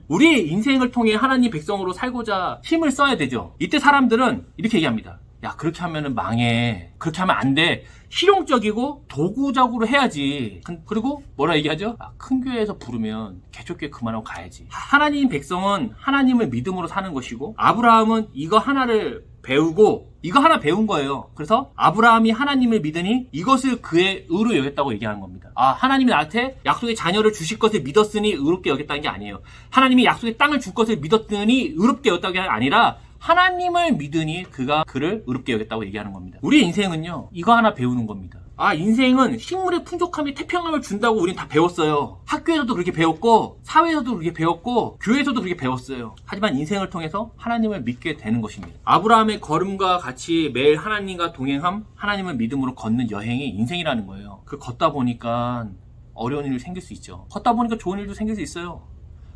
우리의 인생을 통해 하나님 백성으로 살고자 힘을 써야 되죠. 이때 사람들은 이렇게 얘기합니다. 야, 그렇게 하면은 망해. 그렇게 하면 안 돼. 실용적이고 도구적으로 해야지. 그리고 뭐라 얘기하죠? 큰 교회에서 부르면 개척교회 그만하고 가야지. 하나님 백성은 하나님을 믿음으로 사는 것이고 아브라함은 이거 하나를 배우고 이거 하나 배운 거예요. 그래서 아브라함이 하나님을 믿으니 이것을 그의 의로 여겼다고 얘기하는 겁니다. 하나님이 나한테 약속의 자녀를 주실 것을 믿었으니 의롭게 여겼다는 게 아니에요. 하나님이 약속의 땅을 줄 것을 믿었더니 의롭게 여겼다는 게 아니라 하나님을 믿으니 그가 그를 의롭게 여겼다고 얘기하는 겁니다. 우리의 인생은요, 이거 하나 배우는 겁니다. 인생은 식물의 풍족함이 태평함을 준다고 우린 다 배웠어요. 학교에서도 그렇게 배웠고, 사회에서도 그렇게 배웠고, 교회에서도 그렇게 배웠어요. 하지만 인생을 통해서 하나님을 믿게 되는 것입니다. 아브라함의 걸음과 같이 매일 하나님과 동행함, 하나님을 믿음으로 걷는 여행이 인생이라는 거예요. 그 걷다 보니까 어려운 일이 생길 수 있죠. 걷다 보니까 좋은 일도 생길 수 있어요.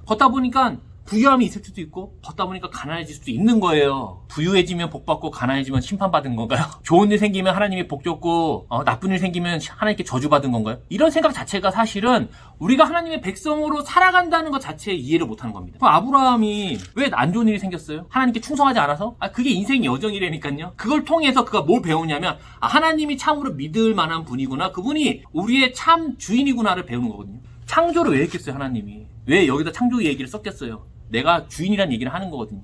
걷다 보니까 부유함이 있을 수도 있고 걷다 보니까 가난해질 수도 있는 거예요. 부유해지면 복 받고 가난해지면 심판받은 건가요? 좋은 일 생기면 하나님이 복 줬고 나쁜 일 생기면 하나님께 저주받은 건가요? 이런 생각 자체가 사실은 우리가 하나님의 백성으로 살아간다는 것 자체에 이해를 못하는 겁니다. 그럼 아브라함이 왜 안 좋은 일이 생겼어요? 하나님께 충성하지 않아서? 그게 인생 여정이라니까요. 그걸 통해서 그가 뭘 배우냐면 하나님이 참으로 믿을 만한 분이구나. 그분이 우리의 참 주인이구나를 배우는 거거든요. 창조를 왜 했겠어요, 하나님이? 왜 여기다 창조 얘기를 썼겠어요? 내가 주인이란 얘기를 하는 거거든요.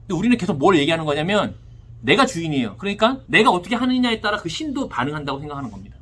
근데 우리는 계속 뭘 얘기하는 거냐면 내가 주인이에요. 그러니까 내가 어떻게 하느냐에 따라 그 신도 반응한다고 생각하는 겁니다.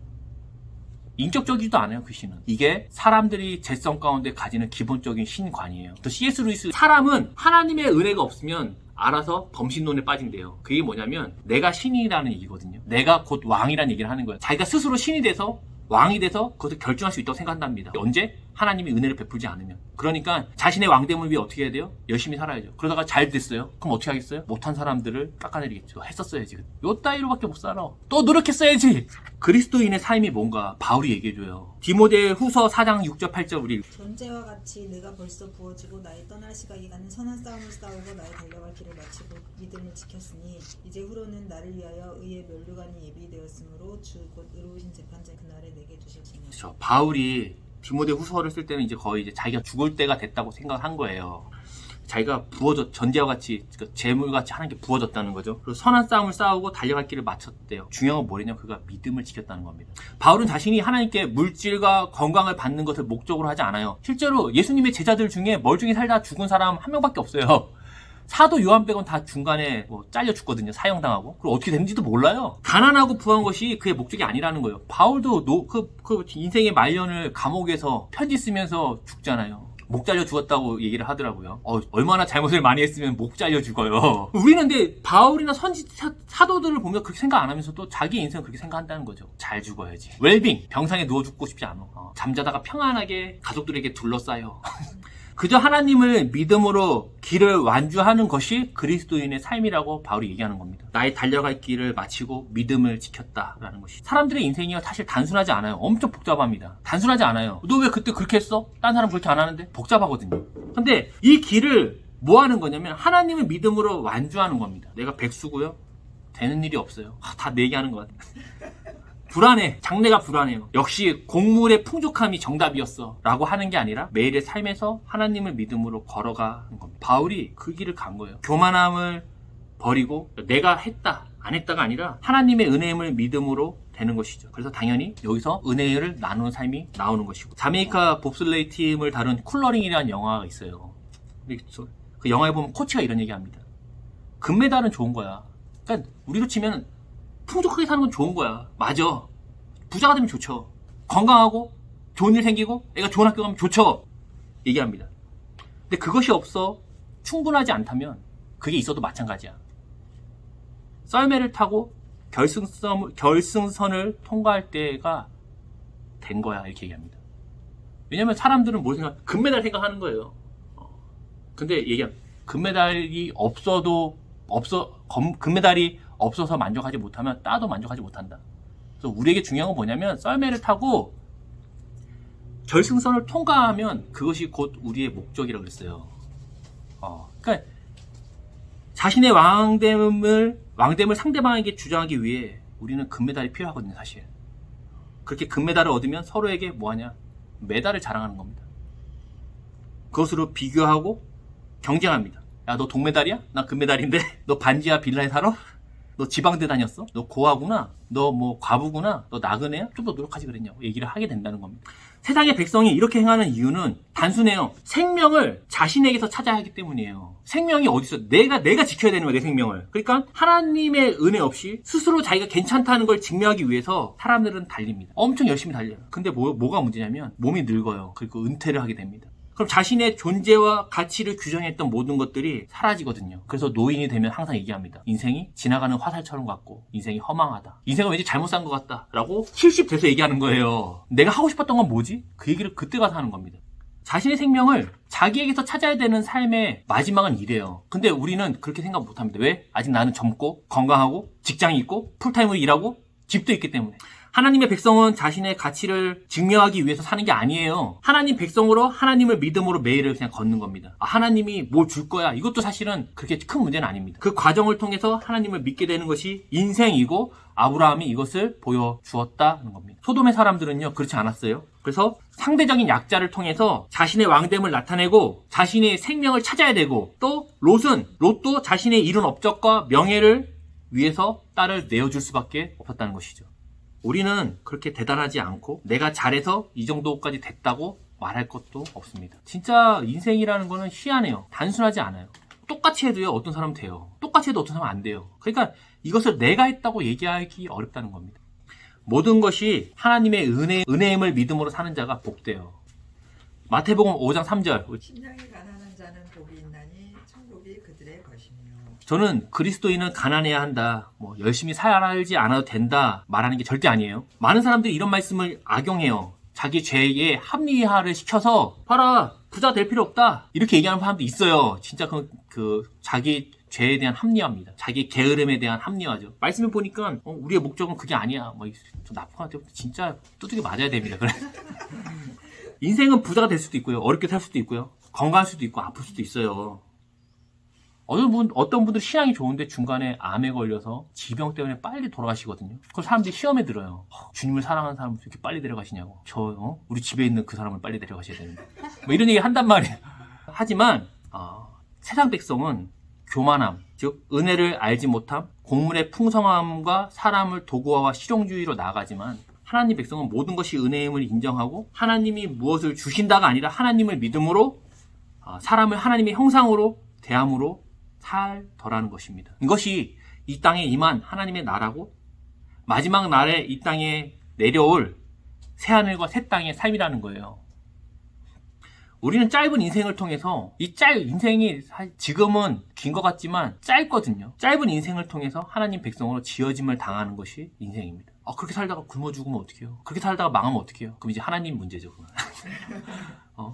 인격적이지도 않아요, 그 신은. 이게 사람들이 재성 가운데 가지는 기본적인 신관이에요. 또 C.S. 루이스, 사람은 하나님의 은혜가 없으면 알아서 범신론에 빠진대요. 그게 뭐냐면 내가 신이라는 얘기거든요. 내가 곧 왕이라는 얘기를 하는 거예요. 자기가 스스로 신이 돼서 왕이 돼서 그것을 결정할 수 있다고 생각한답니다. 언제? 하나님이 은혜를 베풀지 않으면. 그러니까 자신의 왕됨을 위해 어떻게 해야 돼요? 열심히 살아야죠. 그러다가 잘 됐어요. 그럼 어떻게 하겠어요? 못한 사람들을 깎아내리겠죠. 했었어야지. 요 따위로밖에 못 살아. 또 노력했어야지. 그리스도인의 삶이 뭔가 바울이 얘기해줘요. 디모데 후서 4장 6절 8절 우리 전제와 같이 내가 벌써 부어지고 나의 떠날 시각이 가는 선한 싸움을 싸우고 나의 달려갈 길을 마치고 믿음을 지켰으니 이제 후로는 나를 위하여 의의 면류관이 예비되었으므로 주 곧 의로우신 재판자 그날에 내게 주실지니. 그렇죠. 바울이 디모데 후서를 쓸 때는 이제 거의 이제 자기가 죽을 때가 됐다고 생각한 거예요. 자기가 부어졌, 전제와 같이, 재물같이 하는 게 부어졌다는 거죠. 그리고 선한 싸움을 싸우고 달려갈 길을 마쳤대요. 중요한 건 뭐냐면 그가 믿음을 지켰다는 겁니다. 바울은 자신이 하나님께 물질과 건강을 받는 것을 목적으로 하지 않아요. 실제로 예수님의 제자들 중에 멀쩡히 살다 죽은 사람 한 명밖에 없어요. 사도 요한 빼곤 다 중간에 잘려 죽거든요. 사형당하고. 그리고 어떻게 됐는지도 몰라요. 가난하고 부한 것이 그의 목적이 아니라는 거예요. 바울도 그 인생의 말년을 감옥에서 편지 쓰면서 죽잖아요. 목 잘려 죽었다고 얘기를 하더라고요. 얼마나 잘못을 많이 했으면 목 잘려 죽어요. 우리는 근데 바울이나 사도들을 보면 그렇게 생각 안 하면서 또 자기 인생을 그렇게 생각한다는 거죠. 잘 죽어야지. 웰빙. 병상에 누워 죽고 싶지 않아. 잠자다가 평안하게 가족들에게 둘러싸여. 그저 하나님을 믿음으로 길을 완주하는 것이 그리스도인의 삶이라고 바울이 얘기하는 겁니다. 나의 달려갈 길을 마치고 믿음을 지켰다라는 것이. 사람들의 인생이 사실 단순하지 않아요. 엄청 복잡합니다. 단순하지 않아요. 너 왜 그때 그렇게 했어? 딴 사람 그렇게 안 하는데? 복잡하거든요. 근데 이 길을 뭐 하는 거냐면 하나님을 믿음으로 완주하는 겁니다. 내가 백수고요. 되는 일이 없어요. 다 내 얘기하는 것 같아. 불안해. 장래가 불안해요. 역시 곡물의 풍족함이 정답이었어 라고 하는 게 아니라 매일의 삶에서 하나님을 믿음으로 걸어가는 겁니다. 바울이 그 길을 간 거예요. 교만함을 버리고 내가 했다 안 했다가 아니라 하나님의 은혜임을 믿음으로 되는 것이죠. 그래서 당연히 여기서 은혜를 나누는 삶이 나오는 것이고. 자메이카 봅슬레이 팀을 다룬 쿨러링이라는 영화가 있어요. 그 영화에 보면 코치가 이런 얘기합니다. 금메달은 좋은 거야. 그러니까 우리로 치면 풍족하게 사는 건 좋은 거야. 맞아. 부자가 되면 좋죠. 건강하고 좋은 일 생기고 애가 좋은 학교 가면 좋죠. 얘기합니다. 근데 그것이 없어 충분하지 않다면 그게 있어도 마찬가지야. 썰매를 타고 결승선을 통과할 때가 된 거야. 이렇게 얘기합니다. 왜냐면 사람들은 뭘 금메달 생각하는 거예요. 근데 얘기합니다. 금메달이 금메달이 없어서 만족하지 못하면 따도 만족하지 못한다. 그래서 우리에게 중요한 건 뭐냐면 썰매를 타고 결승선을 통과하면 그것이 곧 우리의 목적이라고 그랬어요. 그러니까 자신의 왕됨을 상대방에게 주장하기 위해 우리는 금메달이 필요하거든요, 사실. 그렇게 금메달을 얻으면 서로에게 뭐하냐? 메달을 자랑하는 겁니다. 그것으로 비교하고 경쟁합니다. 야, 너 동메달이야? 나 금메달인데? 너 반지하 빌라에 살아? 너 지방대 다녔어? 너 고아구나? 너 뭐 과부구나? 너 나그네야? 좀 더 노력하지 그랬냐고 얘기를 하게 된다는 겁니다. 세상의 백성이 이렇게 행하는 이유는 단순해요. 생명을 자신에게서 찾아야 하기 때문이에요. 생명이 어디서 내가 지켜야 되는 거야, 내 생명을. 그러니까 하나님의 은혜 없이 스스로 자기가 괜찮다는 걸 증명하기 위해서 사람들은 달립니다. 엄청 열심히 달려요. 근데 뭐가 문제냐면 몸이 늙어요. 그리고 은퇴를 하게 됩니다. 그럼 자신의 존재와 가치를 규정했던 모든 것들이 사라지거든요. 그래서 노인이 되면 항상 얘기합니다. 인생이 지나가는 화살처럼 같고 인생이 허망하다. 인생은 왠지 잘못 산 것 같다 라고 70 돼서 얘기하는 거예요. 내가 하고 싶었던 건 뭐지? 그 얘기를 그때 가서 하는 겁니다. 자신의 생명을 자기에게서 찾아야 되는 삶의 마지막은 이래요. 근데 우리는 그렇게 생각 못합니다. 왜? 아직 나는 젊고 건강하고 직장이 있고 풀타임으로 일하고 집도 있기 때문에. 하나님의 백성은 자신의 가치를 증명하기 위해서 사는 게 아니에요. 하나님 백성으로 하나님을 믿음으로 매일을 그냥 걷는 겁니다. 하나님이 뭘 줄 거야. 이것도 사실은 그렇게 큰 문제는 아닙니다. 그 과정을 통해서 하나님을 믿게 되는 것이 인생이고 아브라함이 이것을 보여주었다는 겁니다. 소돔의 사람들은요 그렇지 않았어요. 그래서 상대적인 약자를 통해서 자신의 왕됨을 나타내고 자신의 생명을 찾아야 되고, 또 롯도 자신의 이룬 업적과 명예를 위해서 딸을 내어줄 수밖에 없었다는 것이죠. 우리는 그렇게 대단하지 않고 내가 잘해서 이 정도까지 됐다고 말할 것도 없습니다. 진짜 인생이라는 거는 희한해요. 단순하지 않아요. 똑같이 해도요 어떤 사람은 돼요. 똑같이 해도 어떤 사람은 안 돼요. 그러니까 이것을 내가 했다고 얘기하기 어렵다는 겁니다. 모든 것이 하나님의 은혜임을 믿음으로 사는 자가 복돼요. 마태복음 5장 3절. 심령이 가난한 자는 복이 있나니 천국이 그들의 것이며. 저는 그리스도인은 가난해야 한다, 열심히 살지 않아도 된다 말하는 게 절대 아니에요. 많은 사람들이 이런 말씀을 악용해요. 자기 죄에 합리화를 시켜서 봐라 부자 될 필요 없다 이렇게 얘기하는 사람도 있어요. 진짜 그 자기 죄에 대한 합리화입니다. 자기 게으름에 대한 합리화죠. 말씀을 보니까 우리의 목적은 그게 아니야. 뭐 좀 나쁜 것 같아요. 진짜 두들겨 맞아야 됩니다. 그래. 인생은 부자가 될 수도 있고요. 어렵게 살 수도 있고요. 건강할 수도 있고 아플 수도 있어요. 어떤 분들 신앙이 좋은데 중간에 암에 걸려서 지병 때문에 빨리 돌아가시거든요. 그럼 사람들이 시험에 들어요. 주님을 사랑하는 사람을 이렇게 빨리 데려가시냐고. 우리 집에 있는 그 사람을 빨리 데려가셔야 되는데. 뭐 이런 얘기 한단 말이에요. 하지만 세상 백성은 교만함, 즉 은혜를 알지 못함, 공물의 풍성함과 사람을 도구화와 실용주의로 나아가지만 하나님 백성은 모든 것이 은혜임을 인정하고 하나님이 무엇을 주신다가 아니라 하나님을 믿음으로 사람을 하나님의 형상으로 대함으로 살더라는 것입니다. 이것이 이 땅에 임한 하나님의 나라고 마지막 날에 이 땅에 내려올 새하늘과 새 땅의 삶이라는 거예요. 우리는 짧은 인생을 통해서 인생이 지금은 긴 것 같지만 짧거든요. 짧은 인생을 통해서 하나님 백성으로 지어짐을 당하는 것이 인생입니다. 그렇게 살다가 굶어 죽으면 어떡해요? 그렇게 살다가 망하면 어떡해요? 그럼 이제 하나님 문제죠.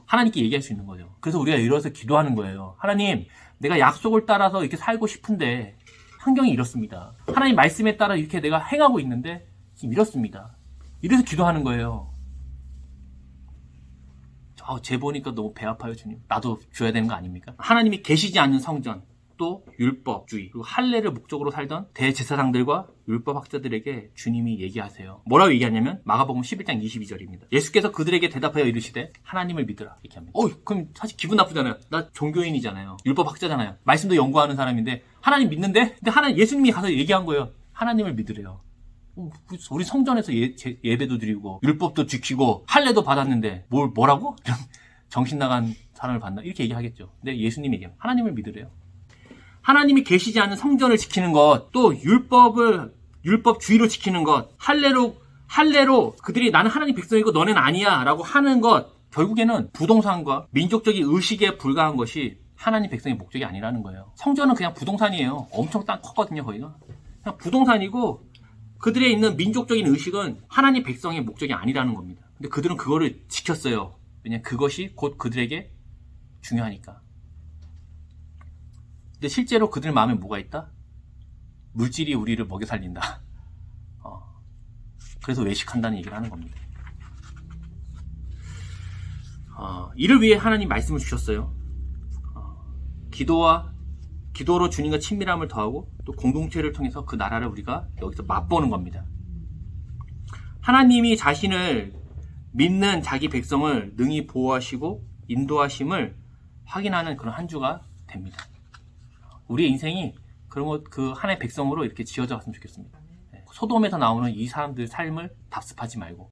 하나님께 얘기할 수 있는 거죠. 그래서 우리가 일어서 기도하는 거예요. 하나님, 내가 약속을 따라서 이렇게 살고 싶은데 환경이 이렇습니다. 하나님 말씀에 따라 이렇게 내가 행하고 있는데 지금 이렇습니다. 이래서 기도하는 거예요. 쟤 보니까 너무 배 아파요, 주님. 나도 줘야 되는 거 아닙니까? 하나님이 계시지 않는 성전, 또 율법주의, 그리고 할례를 목적으로 살던 대제사장들과 율법학자들에게 주님이 얘기하세요. 뭐라고 얘기하냐면 마가복음 11장 22절입니다. 예수께서 그들에게 대답하여 이르시되 하나님을 믿으라 이렇게 합니다. 그럼 사실 기분 나쁘잖아요. 나 종교인이잖아요. 율법학자잖아요. 말씀도 연구하는 사람인데 하나님 믿는데? 근데 예수님이 가서 얘기한 거예요. 하나님을 믿으래요. 우리 성전에서 예배도 드리고 율법도 지키고 할례도 받았는데 뭐라고? 정신 나간 사람을 봤나? 이렇게 얘기하겠죠. 근데 예수님이 얘기해요. 하나님을 믿으래요. 하나님이 계시지 않은 성전을 지키는 것, 또 율법주의로 지키는 것, 할례로 그들이 나는 하나님 백성이고 너는 아니야 라고 하는 것, 결국에는 부동산과 민족적인 의식에 불과한 것이 하나님 백성의 목적이 아니라는 거예요. 성전은 그냥 부동산이에요. 엄청 땅 컸거든요, 거기가. 그냥 부동산이고 그들의 있는 민족적인 의식은 하나님 백성의 목적이 아니라는 겁니다. 근데 그들은 그거를 지켰어요. 왜냐하면 그것이 곧 그들에게 중요하니까. 근데 실제로 그들 마음에 뭐가 있다? 물질이 우리를 먹여 살린다. 그래서 외식한다는 얘기를 하는 겁니다. 이를 위해 하나님 말씀을 주셨어요. 기도로 주님과 친밀함을 더하고 또 공동체를 통해서 그 나라를 우리가 여기서 맛보는 겁니다. 하나님이 자신을 믿는 자기 백성을 능히 보호하시고 인도하심을 확인하는 그런 한 주가 됩니다. 우리의 인생이 그 하나의 백성으로 이렇게 지어져 갔으면 좋겠습니다. 소돔에서 나오는 이 사람들 삶을 답습하지 말고